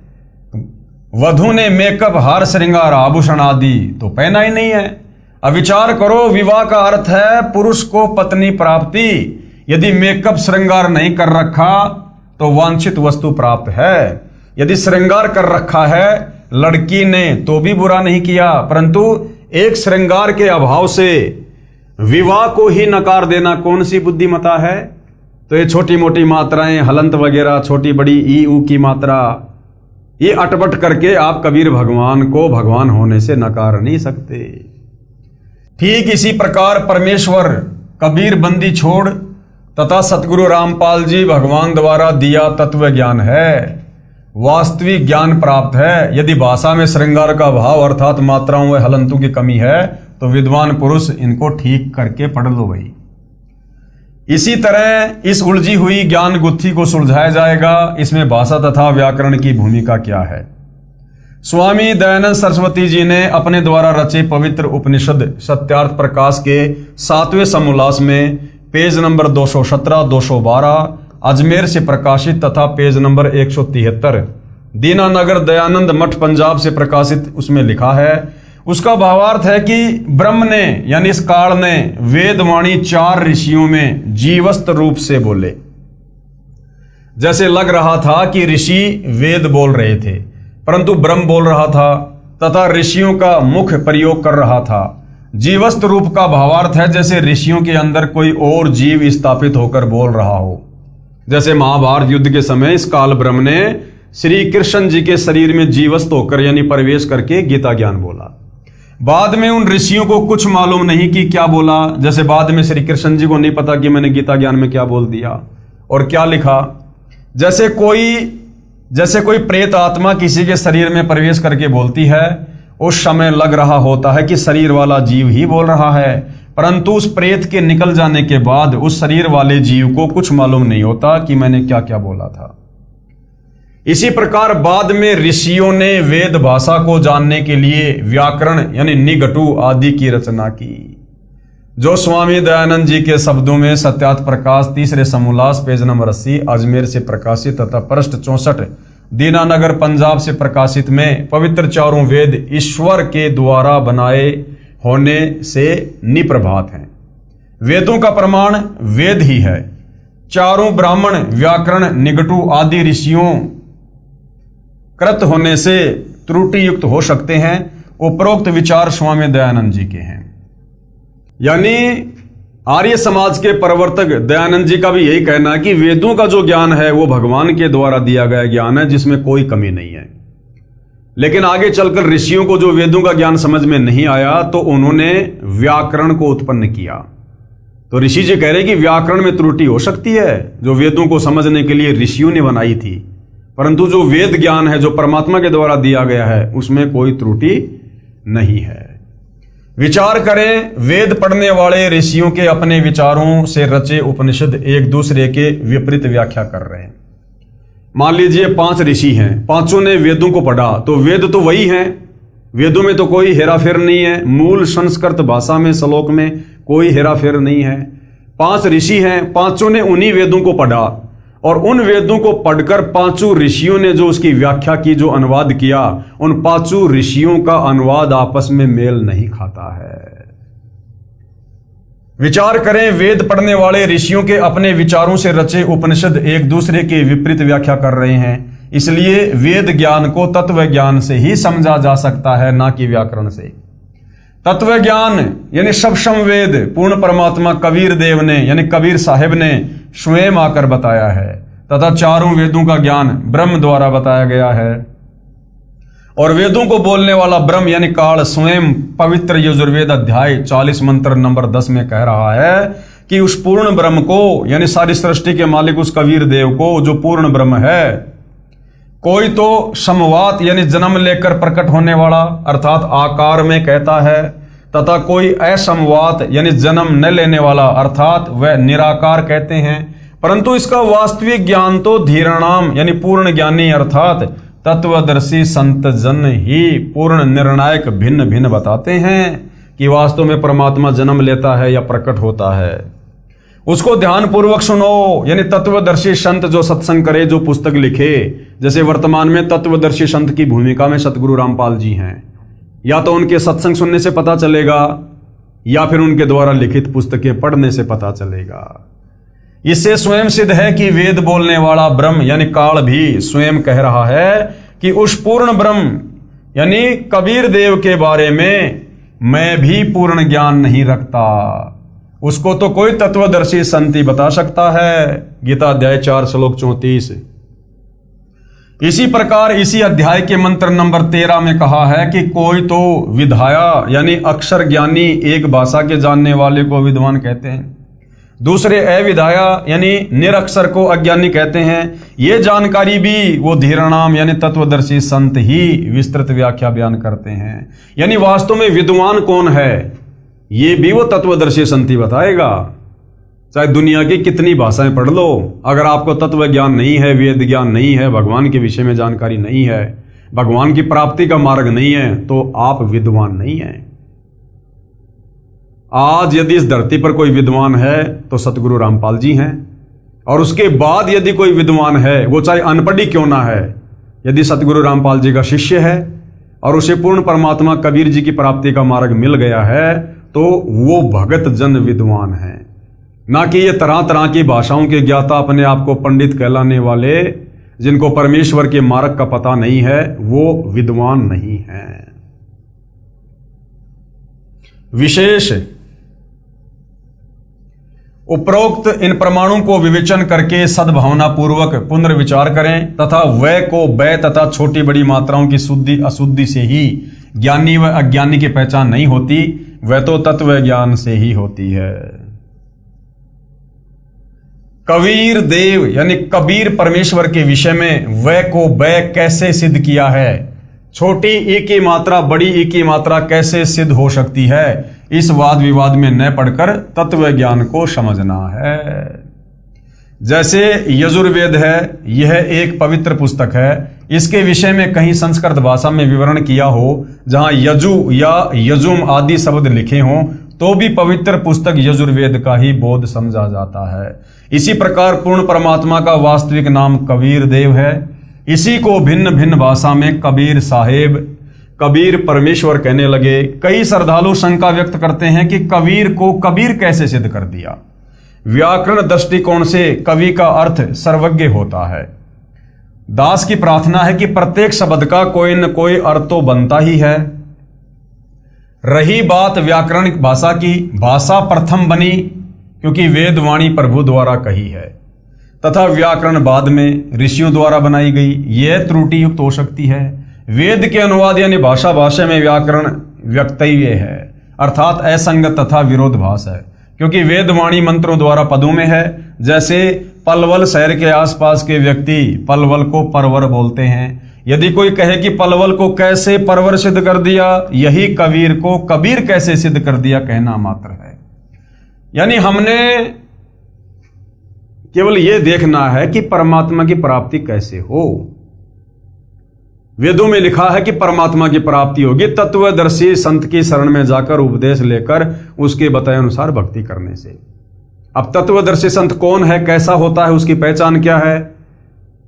वधू ने मेकअप हार श्रृंगार आभूषण आदि तो पहना ही नहीं है। अब विचार करो, विवाह का अर्थ है पुरुष को पत्नी प्राप्ति। यदि मेकअप श्रृंगार नहीं कर रखा तो वांछित वस्तु प्राप्त है। यदि श्रृंगार कर रखा है लड़की ने तो भी बुरा नहीं किया, परंतु एक श्रृंगार के अभाव से विवाह को ही नकार देना कौन सी बुद्धिमता है? तो ये छोटी मोटी मात्राएं, हलंत वगैरह, छोटी बड़ी ई ऊ की मात्रा, ये अटपट करके आप कबीर भगवान को भगवान होने से नकार नहीं सकते। ठीक इसी प्रकार परमेश्वर कबीर बंदी छोड़ तथा सतगुरु रामपाल जी भगवान द्वारा दिया तत्व ज्ञान है, वास्तविक ज्ञान प्राप्त है। यदि भाषा में श्रृंगार का भाव अर्थात मात्राओं व हलंतों की कमी है तो विद्वान पुरुष इनको ठीक करके पढ़ लो भाई। इसी तरह इस उलझी हुई ज्ञान गुत्थी को सुलझाया जाएगा। इसमें भाषा तथा व्याकरण की भूमिका क्या है? स्वामी दयानंद सरस्वती जी ने अपने द्वारा रचे पवित्र उपनिषद सत्यार्थ प्रकाश के 7वें समोल्लास में पेज नंबर 217, 212 अजमेर से प्रकाशित तथा पेज नंबर 173 दीनानगर दयानंद मठ पंजाब से प्रकाशित उसमें लिखा है। उसका भावार्थ है कि ब्रह्म ने यानी इस काल ने वेदवाणी 4 ऋषियों में जीवस्त रूप से बोले। जैसे लग रहा था कि ऋषि वेद बोल रहे थे, परंतु ब्रह्म बोल रहा था तथा ऋषियों का मुख प्रयोग कर रहा था। जीवस्त रूप का भावार्थ है जैसे ऋषियों के अंदर कोई और जीव स्थापित होकर बोल रहा हो। जैसे महाभारत युद्ध के समय इस काल ब्रह्म ने श्री कृष्ण जी के शरीर में जीवस्त होकर यानी प्रवेश करके गीता ज्ञान बोला। बाद में उन ऋषियों को कुछ मालूम नहीं कि क्या बोला, जैसे बाद में श्री कृष्ण जी को नहीं पता कि मैंने गीता ज्ञान में क्या बोल दिया और क्या लिखा। जैसे कोई प्रेत आत्मा किसी के शरीर में प्रवेश करके बोलती है, उस समय लग रहा होता है कि शरीर वाला जीव ही बोल रहा है, परंतु उस प्रेत के निकल जाने के बाद उस शरीर वाले जीव को कुछ मालूम नहीं होता कि मैंने क्या क्या बोला था। इसी प्रकार बाद में ऋषियों ने वेद भाषा को जानने के लिए व्याकरण यानी निघटु आदि की रचना की, जो स्वामी दयानंद जी के शब्दों में सत्यार्थ प्रकाश तीसरे समोल्लास पेज नंबर 80 अजमेर से प्रकाशित तथा पृष्ठ 64 दीनानगर पंजाब से प्रकाशित में पवित्र चारों वेद ईश्वर के द्वारा बनाए होने से निप्रभात हैं। वेदों का प्रमाण वेद ही है। चारों ब्राह्मण व्याकरण निघटु आदि ऋषियों कृत होने से त्रुटि युक्त हो सकते हैं। उपरोक्त विचार स्वामी दयानंद जी के हैं। यानी आर्य समाज के प्रवर्तक दयानंद जी का भी यही कहना है कि वेदों का जो ज्ञान है वो भगवान के द्वारा दिया गया ज्ञान है, जिसमें कोई कमी नहीं है। लेकिन आगे चलकर ऋषियों को जो वेदों का ज्ञान समझ में नहीं आया तो उन्होंने व्याकरण को उत्पन्न किया। तो ऋषि जी कह रहे कि व्याकरण में त्रुटि हो सकती है, जो वेदों को समझने के लिए ऋषियों ने बनाई थी, परंतु जो वेद ज्ञान है जो परमात्मा के द्वारा दिया गया है उसमें कोई त्रुटि नहीं है। विचार करें, वेद पढ़ने वाले ऋषियों के अपने विचारों से रचे उपनिषद एक दूसरे के विपरीत व्याख्या कर रहे हैं। मान लीजिए 5 ऋषि हैं, पांचों ने वेदों को पढ़ा, तो वेद तो वही हैं, वेदों में तो कोई हेराफेर नहीं है, मूल संस्कृत भाषा में श्लोक में कोई हेराफेर नहीं है। 5 ऋषि हैं, पांचों ने उन्हीं वेदों को पढ़ा और उन वेदों को पढ़कर 5 ऋषियों ने जो उसकी व्याख्या की, जो अनुवाद किया, उन 5 ऋषियों का अनुवाद आपस में मेल नहीं खाता है। विचार करें, वेद पढ़ने वाले ऋषियों के अपने विचारों से रचे उपनिषद एक दूसरे के विपरीत व्याख्या कर रहे हैं, इसलिए वेद ज्ञान को तत्व ज्ञान से ही समझा जा सकता है, ना कि व्याकरण से। तत्व ज्ञान यानी सब वेद पूर्ण परमात्मा कबीर देव ने यानी कबीर साहिब ने स्वयं आकर बताया है, तथा चारों वेदों का ज्ञान ब्रह्म द्वारा बताया गया है। और वेदों को बोलने वाला ब्रह्म यानी काल स्वयं पवित्र यजुर्वेद अध्याय 40 मंत्र नंबर 10 में कह रहा है कि उस पूर्ण ब्रह्म को यानी सारी सृष्टि के मालिक उस कबीर देव को, जो पूर्ण ब्रह्म है, कोई तो समवात यानी जन्म लेकर प्रकट होने वाला अर्थात आकार में कहता है, तथा कोई असमवात यानी जन्म न लेने वाला अर्थात वह निराकार कहते हैं। परंतु इसका वास्तविक ज्ञान तो धीराणाम यानी पूर्ण ज्ञानी अर्थात तत्वदर्शी संत जन ही पूर्ण निर्णायक भिन्न भिन्न बताते हैं कि वास्तव में परमात्मा जन्म लेता है या प्रकट होता है। उसको ध्यान पूर्वक सुनो, यानी तत्वदर्शी संत जो सत्संग करे, जो पुस्तक लिखे, जैसे वर्तमान में तत्वदर्शी संत की भूमिका में सतगुरु रामपाल जी हैं, या तो उनके सत्संग सुनने से पता चलेगा या फिर उनके द्वारा लिखित पुस्तकें पढ़ने से पता चलेगा। इससे स्वयं सिद्ध है कि वेद बोलने वाला ब्रह्म यानी काल भी स्वयं कह रहा है कि उस पूर्ण ब्रह्म यानी कबीर देव के बारे में मैं भी पूर्ण ज्ञान नहीं रखता, उसको तो कोई तत्वदर्शी संत ही बता सकता है। गीता अध्याय 4 श्लोक 34। इसी प्रकार इसी अध्याय के मंत्र नंबर 13 में कहा है कि कोई तो विधाया यानी अक्षर ज्ञानी एक भाषा के जानने वाले को विद्वान कहते हैं, दूसरे अविधाया यानी निरक्षर को अज्ञानी कहते हैं। ये जानकारी भी वो धीराणाम यानी तत्वदर्शी संत ही विस्तृत व्याख्या बयान करते हैं। यानी वास्तव में विद्वान कौन है ये भी वो तत्वदर्शी संत ही बताएगा। चाहे दुनिया की कितनी भाषाएं पढ़ लो, अगर आपको तत्व ज्ञान नहीं है, वेद ज्ञान नहीं है, भगवान के विषय में जानकारी नहीं है, भगवान की प्राप्ति का मार्ग नहीं है, तो आप विद्वान नहीं हैं। आज यदि इस धरती पर कोई विद्वान है तो सतगुरु रामपाल जी हैं, और उसके बाद यदि कोई विद्वान है, वो चाहे अनपढ़ ही क्यों ना है, यदि सतगुरु रामपाल जी का शिष्य है और उसे पूर्ण परमात्मा कबीर जी की प्राप्ति का मार्ग मिल गया है, तो वो भगत जन विद्वान है, ना कि ये तरह तरह की भाषाओं के ज्ञाता अपने आप को पंडित कहलाने वाले, जिनको परमेश्वर के मार्ग का पता नहीं है, वो विद्वान नहीं है। विशेष उपरोक्त इन प्रमाणों को विवेचन करके सद्भावना पूर्वक पुनर्विचार करें तथा वय को वय तथा छोटी बड़ी मात्राओं की शुद्धि अशुद्धि से ही ज्ञानी व अज्ञानी की पहचान नहीं होती, वह तो तत्व ज्ञान से ही होती है। कबीर देव यानी कबीर परमेश्वर के विषय में वह को वह कैसे सिद्ध किया है, छोटी ई की मात्रा बड़ी ई की मात्रा कैसे सिद्ध हो सकती है, इस वाद विवाद में न पढ़कर तत्व ज्ञान को समझना है। जैसे यजुर्वेद है, यह एक पवित्र पुस्तक है, इसके विषय में कहीं संस्कृत भाषा में विवरण किया हो, जहां यजु या यजुम आदि शब्द लिखे हों, तो भी पवित्र पुस्तक यजुर्वेद का ही बोध समझा जाता है। इसी प्रकार पूर्ण परमात्मा का वास्तविक नाम कबीर देव है। इसी को भिन्न भिन्न भाषा में कबीर साहेब, कबीर परमेश्वर कहने लगे। कई श्रद्धालु शंका व्यक्त करते हैं कि कबीर को कबीर कैसे सिद्ध कर दिया। व्याकरण दृष्टिकोण से कवि का अर्थ सर्वज्ञ होता है। दास की प्रार्थना है कि प्रत्येक शब्द का कोई न कोई अर्थ तो बनता ही है। रही बात व्याकरणिक भाषा की, भाषा प्रथम बनी क्योंकि वेद वाणी प्रभु द्वारा कही है, तथा व्याकरण बाद में ऋषियों द्वारा बनाई गई। यह त्रुटि युक्त हो सकती है। वेद के अनुवाद यानी भाषा भाषा में व्याकरण व्यक्तव्य है, अर्थात असंगत तथा विरोधाभास है, क्योंकि वेद वाणी मंत्रों द्वारा पदों में है। जैसे पलवल शहर के आसपास के व्यक्ति पलवल को परवर बोलते हैं। यदि कोई कहे कि पलवल को कैसे परवर सिद्ध कर दिया, यही कबीर को कबीर कैसे सिद्ध कर दिया कहना मात्र है। यानी हमने केवल यह देखना है कि परमात्मा की प्राप्ति कैसे हो। वेदों में लिखा है कि परमात्मा की प्राप्ति होगी तत्वदर्शी संत की शरण में जाकर उपदेश लेकर उसके बताए अनुसार भक्ति करने से। अब तत्वदर्शी संत कौन है, कैसा होता है, उसकी पहचान क्या है,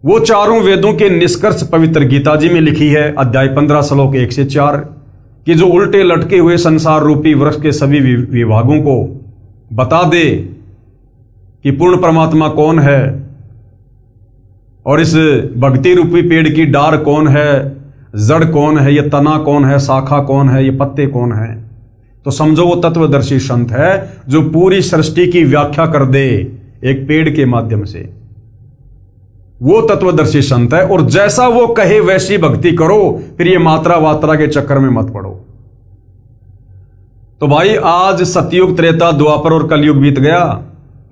वो चारों वेदों के निष्कर्ष पवित्र गीता जी में लिखी है। अध्याय 15 श्लोक 1 से 4 कि जो उल्टे लटके हुए संसार रूपी वृक्ष के सभी विभागों को बता दे कि पूर्ण परमात्मा कौन है और इस भक्ति रूपी पेड़ की डार कौन है, जड़ कौन है, ये तना कौन है, शाखा कौन है, ये पत्ते कौन है। तो समझो वो तत्वदर्शी संत है जो पूरी सृष्टि की व्याख्या कर दे एक पेड़ के माध्यम से। वो तत्वदर्शी संत है और जैसा वो कहे वैसी भक्ति करो, फिर ये मात्रा वात्रा के चक्कर में मत पड़ो। तो भाई आज सतयुग, त्रेता, द्वापर और कलयुग बीत गया,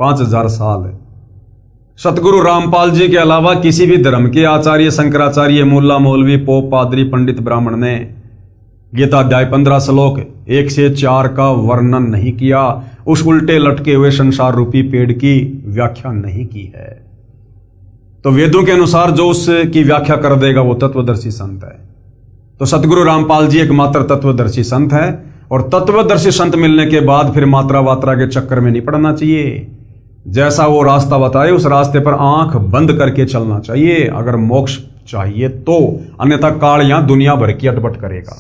5000 साल। सतगुरु रामपाल जी के अलावा किसी भी धर्म के आचार्य, शंकराचार्य, मुल्ला, मौलवी, पोप, पादरी, पंडित, ब्राह्मण ने गीता अध्याय 15 श्लोक 1 से 4 का वर्णन नहीं किया, उस उल्टे लटके हुए संसार रूपी पेड़ की व्याख्या नहीं की है। तो वेदों के अनुसार जो उसकी व्याख्या कर देगा वो तत्वदर्शी संत है। तो सतगुरु रामपाल जी एकमात्र तत्वदर्शी संत है और तत्वदर्शी संत मिलने के बाद फिर मात्रा वात्रा के चक्कर में नहीं पड़ना चाहिए। जैसा वो रास्ता बताए उस रास्ते पर आंख बंद करके चलना चाहिए अगर मोक्ष चाहिए तो, अन्यथा काल यहां दुनिया भर की अटपट करेगा।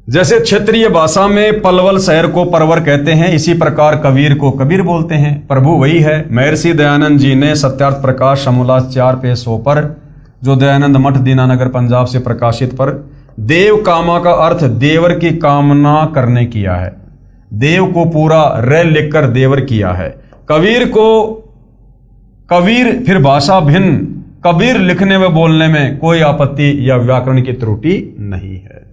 जैसे क्षेत्रीय भाषा में पलवल शहर को परवर कहते हैं, इसी प्रकार कबीर को कबीर बोलते हैं। प्रभु वही है। महर्षि दयानंद जी ने सत्यार्थ प्रकाश समोल्लास 4 पेज 100 पर, जो दयानंद मठ दीनानगर पंजाब से प्रकाशित पर, देव कामा का अर्थ देवर की कामना करने किया है। देव को पूरा र लिखकर देवर किया है। कबीर को कबीर फिर भाषा भिन्न, कबीर लिखने व बोलने में कोई आपत्ति या व्याकरण की त्रुटि नहीं है।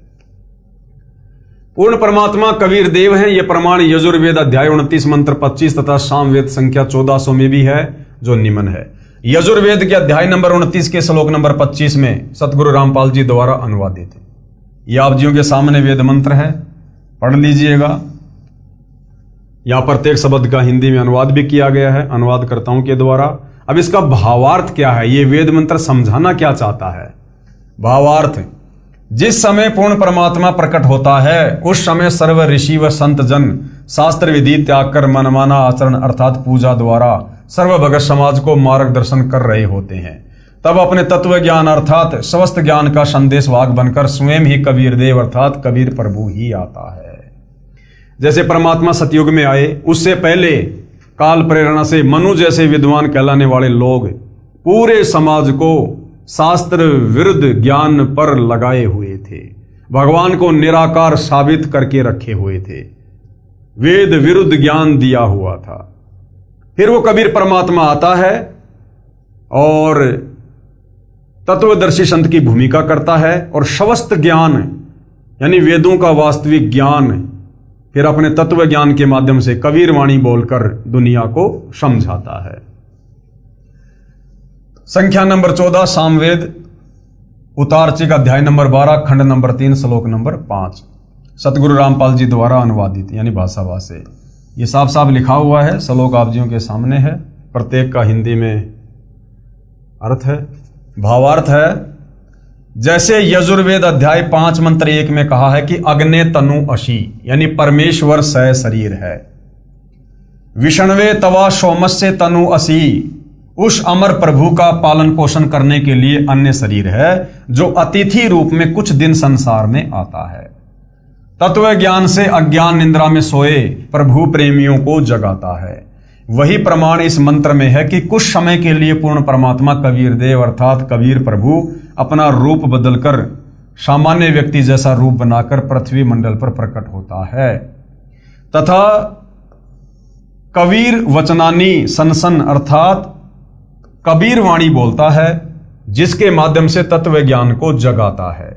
पूर्ण परमात्मा कबीर देव है। यह प्रमाण यजुर्वेद अध्याय 29 मंत्र 25 तथा सामवेद संख्या 1400 में भी है, जो निम्न है। यजुर्वेद के अध्याय नंबर 29 के श्लोक नंबर 25 में सतगुरु रामपाल जी द्वारा अनुवादित है। यह आप जियों के सामने वेद मंत्र है, पढ़ लीजिएगा। यहां प्रत्येक शब्द का हिंदी में अनुवाद भी किया गया है अनुवादकर्ताओं के द्वारा। अब इसका भावार्थ क्या है, ये वेद मंत्र समझाना क्या चाहता है। भावार्थ, जिस समय पूर्ण परमात्मा प्रकट होता है उस समय सर्व ऋषि व संत जन शास्त्र विधि त्याग कर मनमाना आचरण अर्थात पूजा द्वारा सर्व भगत समाज को मार्गदर्शन कर रहे होते हैं। तब अपने तत्व ज्ञान अर्थात स्वस्थ ज्ञान का संदेश वाहक बनकर स्वयं ही कबीर देव अर्थात कबीर प्रभु ही आता है। जैसे परमात्मा सतयुग में आए, उससे पहले काल प्रेरणा से मनु जैसे विद्वान कहलाने वाले लोग पूरे समाज को शास्त्र विरुद्ध ज्ञान पर लगाए हुए थे, भगवान को निराकार साबित करके रखे हुए थे, वेद विरुद्ध ज्ञान दिया हुआ था। फिर वो कबीर परमात्मा आता है और तत्वदर्शी संत की भूमिका करता है और शवस्त ज्ञान यानी वेदों का वास्तविक ज्ञान फिर अपने तत्व ज्ञान के माध्यम से कबीर वाणी बोलकर दुनिया को समझाता है। संख्या नंबर 14 सामवेद उतारचिक अध्याय नंबर 12 खंड नंबर 3 श्लोक नंबर 5 सतगुरु रामपाल जी द्वारा अनुवादित यानी भाषाभाष से। ये साफ साफ लिखा हुआ है, श्लोक आप जियों के सामने है, प्रत्येक का हिंदी में अर्थ है। भावार्थ है, जैसे यजुर्वेद अध्याय 5 मंत्र 1 में कहा है कि अग्ने तनु अशी यानी परमेश्वर सह शरीर है। विष्णवे तवा सोमस्य तनु असी, उस अमर प्रभु का पालन पोषण करने के लिए अन्य शरीर है जो अतिथि रूप में कुछ दिन संसार में आता है। तत्व ज्ञान से अज्ञान निद्रा में सोए प्रभु प्रेमियों को जगाता है। वही प्रमाण इस मंत्र में है कि कुछ समय के लिए पूर्ण परमात्मा कबीर देव अर्थात कबीर प्रभु अपना रूप बदलकर सामान्य व्यक्ति जैसा रूप बनाकर पृथ्वी मंडल पर प्रकट होता है तथा कबीर वचनानी सनसन अर्थात कबीर वाणी बोलता है, जिसके माध्यम से तत्व ज्ञान को जगाता है।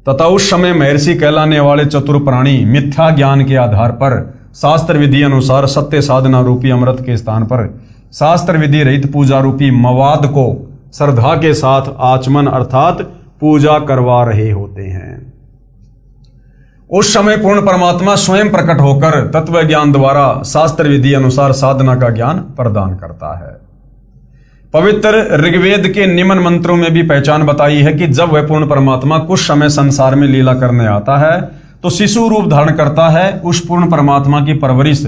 तथा उस समय महर्षि कहलाने वाले चतुर प्राणी मिथ्या ज्ञान के आधार पर शास्त्र विधि अनुसार सत्य साधना रूपी अमृत के स्थान पर शास्त्र विधि रहित पूजा रूपी मवाद को श्रद्धा के साथ आचमन अर्थात पूजा करवा रहे होते हैं। उस समय पूर्ण परमात्मा स्वयं प्रकट होकर तत्व ज्ञान द्वारा शास्त्र विधि अनुसार साधना का ज्ञान प्रदान करता है। पवित्र ऋग्वेद के निम्न मंत्रों में भी पहचान बताई है कि जब वह पूर्ण परमात्मा कुछ समय संसार में लीला करने आता है तो शिशु रूप धारण करता है। उस पूर्ण परमात्मा की परवरिश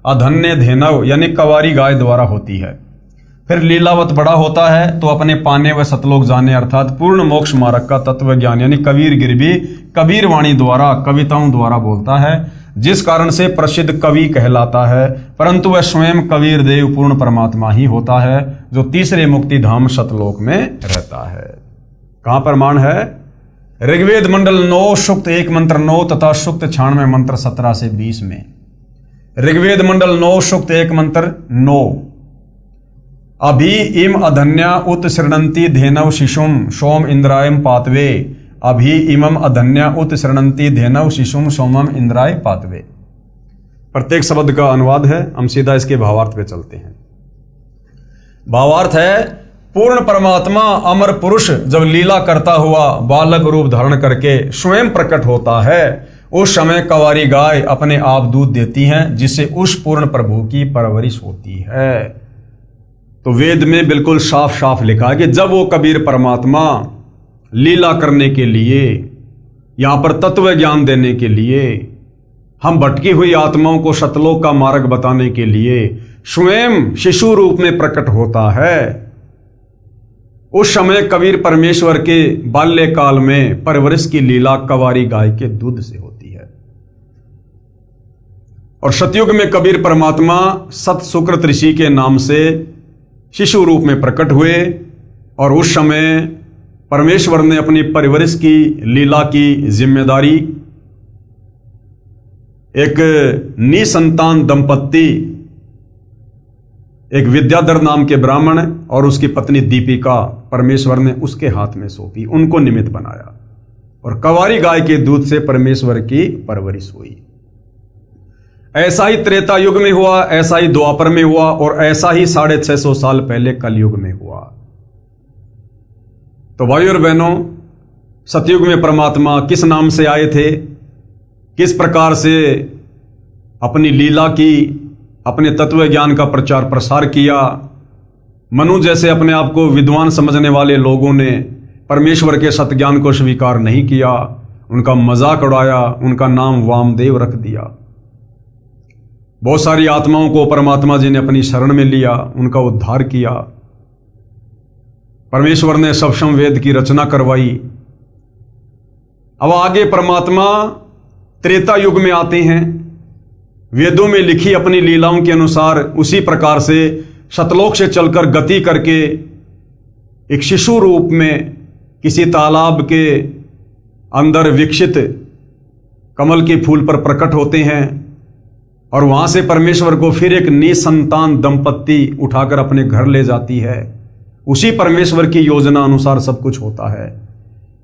अधन्य धेनव यानी कवारी गाय द्वारा होती है। फिर लीलावत बड़ा होता है तो अपने पाने व सतलोक जाने अर्थात पूर्ण मोक्ष मार्ग का तत्व ज्ञान यानी कबीर गिरवी कबीर वाणी द्वारा कविताओं द्वारा बोलता है, जिस कारण से प्रसिद्ध कवि कहलाता है। परंतु वह स्वयं कबीर देव पूर्ण परमात्मा ही होता है जो तीसरे मुक्ति धाम सतलोक में रहता है। कहां प्रमाण है? ऋग्वेद मंडल 9 सूक्त 1 मंत्र 9 तथा सूक्त 96 मंत्र 17 से 20 में। ऋग्वेद मंडल 9 सूक्त 1 मंत्र 9 अभि इम अधन्या उत शृणंति धेनव शिशुम सोम इंद्रायम पातवे। अभि इमम अधन्या उत शृणंति धेनव शिशुम सोमम इंद्राय पातवे। प्रत्येक शब्द का अनुवाद है, हम सीधा इसके भावार्थ पे चलते हैं। भावार्थ है, पूर्ण परमात्मा अमर पुरुष जब लीला करता हुआ बालक रूप धारण करके स्वयं प्रकट होता है, उस समय कवारी गाय अपने आप दूध देती हैं, जिससे उस पूर्ण प्रभु की परवरिश होती है। तो वेद में बिल्कुल साफ साफ लिखा है कि जब वो कबीर परमात्मा लीला करने के लिए यहां पर तत्व ज्ञान देने के लिए हम भटकी हुई आत्माओं को सतलोक का मार्ग बताने के लिए स्वयं शिशु रूप में प्रकट होता है, उस समय कबीर परमेश्वर के बाल्यकाल में परवरिश की लीला कवारी गाय के दूध से होती है। और सतयुग में कबीर परमात्मा सत सुकृत ऋषि के नाम से शिशु रूप में प्रकट हुए और उस समय परमेश्वर ने अपनी परवरिश की लीला की जिम्मेदारी एक निसंतान दंपत्ति, एक विद्याधर नाम के ब्राह्मण और उसकी पत्नी दीपिका, परमेश्वर ने उसके हाथ में सौंपी, उनको निमित्त बनाया और कवारी गाय के दूध से परमेश्वर की परवरिश हुई। ऐसा ही त्रेता युग में हुआ, ऐसा ही द्वापर में हुआ और ऐसा ही 650 साल पहले कलयुग में हुआ। तो भाइयों और बहनों, सतयुग में परमात्मा किस नाम से आए थे, किस प्रकार से अपनी लीला की, अपने तत्व ज्ञान का प्रचार प्रसार किया। मनु जैसे अपने आप को विद्वान समझने वाले लोगों ने परमेश्वर के सतज्ञान को स्वीकार नहीं किया, उनका मजाक उड़ाया, उनका नाम वामदेव रख दिया। बहुत सारी आत्माओं को परमात्मा जी ने अपनी शरण में लिया, उनका उद्धार किया। परमेश्वर ने सप्तम वेद की रचना करवाई। अब आगे परमात्मा त्रेता युग में आते हैं, वेदों में लिखी अपनी लीलाओं के अनुसार उसी प्रकार से सतलोक से चलकर गति करके एक शिशु रूप में किसी तालाब के अंदर विकसित कमल के फूल पर प्रकट होते हैं और वहां से परमेश्वर को फिर एक निसंतान दंपत्ति उठाकर अपने घर ले जाती है उसी परमेश्वर की योजना अनुसार सब कुछ होता है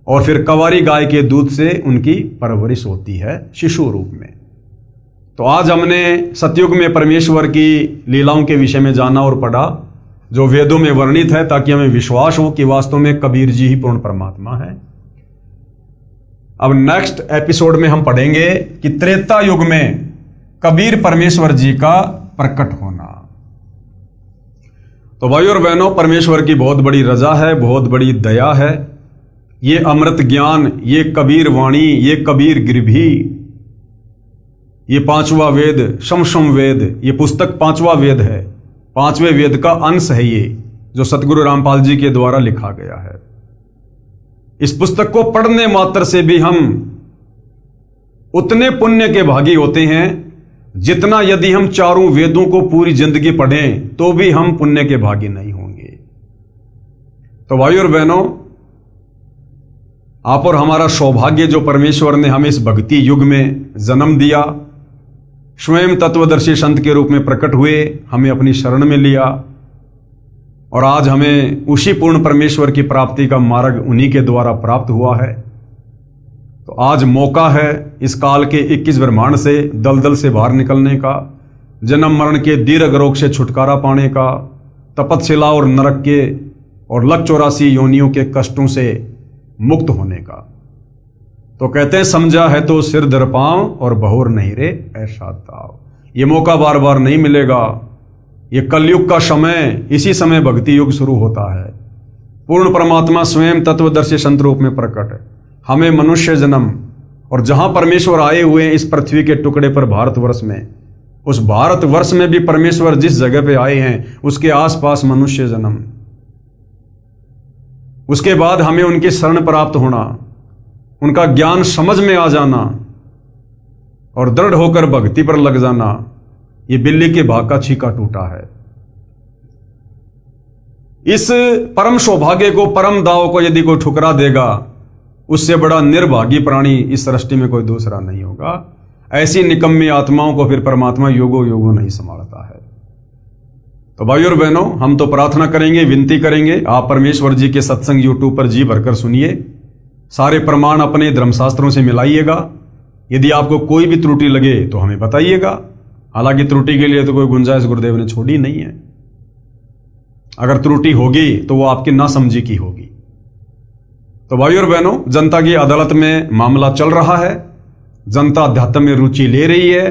और फिर कंवारी गाय के दूध से उनकी परवरिश होती है शिशु रूप में। तो आज हमने सतयुग में परमेश्वर की लीलाओं के विषय में जाना और पढ़ा जो वेदों में वर्णित है, ताकि हमें विश्वास हो कि वास्तव में कबीर जी ही पूर्ण परमात्मा है। अब नेक्स्ट एपिसोड में हम पढ़ेंगे कि त्रेता युग में कबीर परमेश्वर जी का प्रकट होना। तो भाई और बहनों, परमेश्वर की बहुत बड़ी रजा है, बहुत बड़ी दया है। ये अमृत ज्ञान, ये कबीर वाणी, ये कबीर गिरभी, ये पांचवा वेद शमशम वेद, ये पुस्तक पांचवा वेद है, पांचवें वेद का अंश है ये, जो सतगुरु रामपाल जी के द्वारा लिखा गया है। इस पुस्तक को पढ़ने मात्र से भी हम उतने पुण्य के भागी होते हैं जितना यदि हम चारों वेदों को पूरी जिंदगी पढ़ें तो भी हम पुण्य के भागी नहीं होंगे। तो भाई और बहनों, आप और हमारा सौभाग्य जो परमेश्वर ने हमें इस भक्ति युग में जन्म दिया, स्वयं तत्वदर्शी संत के रूप में प्रकट हुए, हमें अपनी शरण में लिया और आज हमें उसी पूर्ण परमेश्वर की प्राप्ति का मार्ग उन्हीं के द्वारा प्राप्त हुआ है। तो आज मौका है इस काल के 21 ब्रह्मांड से दलदल से बाहर निकलने का, जन्म मरण के दीर्घ रोग से छुटकारा पाने का, तपतशिला और नरक के और लख 84 योनियों के कष्टों से मुक्त होने का। तो कहते हैं समझा है तो सिर धर पांव और बहुर नहीं रे ऐसा ताव। ये मौका बार बार नहीं मिलेगा। ये कलयुग का समय, इसी समय भक्ति युग शुरू होता है। पूर्ण परमात्मा स्वयं तत्वदर्शी संत रूप में प्रकट है, हमें मनुष्य जन्म और जहां परमेश्वर आए हुए इस पृथ्वी के टुकड़े पर भारतवर्ष में, उस भारतवर्ष में भी परमेश्वर जिस जगह पे आए हैं उसके आसपास मनुष्य जन्म, उसके बाद हमें उनकी शरण प्राप्त होना, उनका ज्ञान समझ में आ जाना और दृढ़ होकर भक्ति पर लग जाना, ये बिल्ली के भाग का छीका टूटा है। इस परम सौभाग्य को, परम दाव को यदि कोई ठुकरा देगा, उससे बड़ा निर्भागी प्राणी इस सृष्टि में कोई दूसरा नहीं होगा। ऐसी निकम्मी आत्माओं को फिर परमात्मा योगो योगो नहीं संभालता है। तो भाई और बहनों, हम तो प्रार्थना करेंगे, विनती करेंगे, आप परमेश्वर जी के सत्संग यूट्यूब पर जी भरकर सुनिए, सारे प्रमाण अपने धर्मशास्त्रों से मिलाइएगा। यदि आपको कोई भी त्रुटि लगे तो हमें बताइएगा। हालांकि त्रुटि के लिए तो कोई गुंजाइश गुरुदेव ने छोड़ी नहीं है। अगर त्रुटि होगी तो वो आपकी नासमझी की होगी। तो भाई और बहनों, जनता की अदालत में मामला चल रहा है, जनता अध्यात्म में रुचि ले रही है।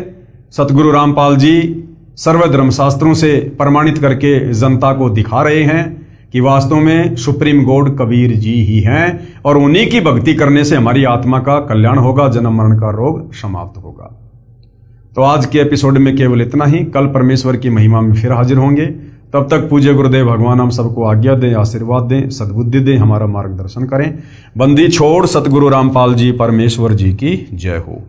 सतगुरु रामपाल जी सर्व धर्मशास्त्रों से प्रमाणित करके जनता को दिखा रहे हैं कि वास्तव में सुप्रीम गॉड कबीर जी ही हैं और उन्हीं की भक्ति करने से हमारी आत्मा का कल्याण होगा, जन्म मरण का रोग समाप्त होगा। तो आज के एपिसोड में केवल इतना ही। कल परमेश्वर की महिमा में फिर हाजिर होंगे। तब तक पूज्य गुरुदेव भगवान हम सबको आज्ञा दें, आशीर्वाद दें, सद्बुद्धि दें, हमारा मार्गदर्शन करें। बंदी छोड़ सतगुरु रामपाल जी परमेश्वर जी की जय हो।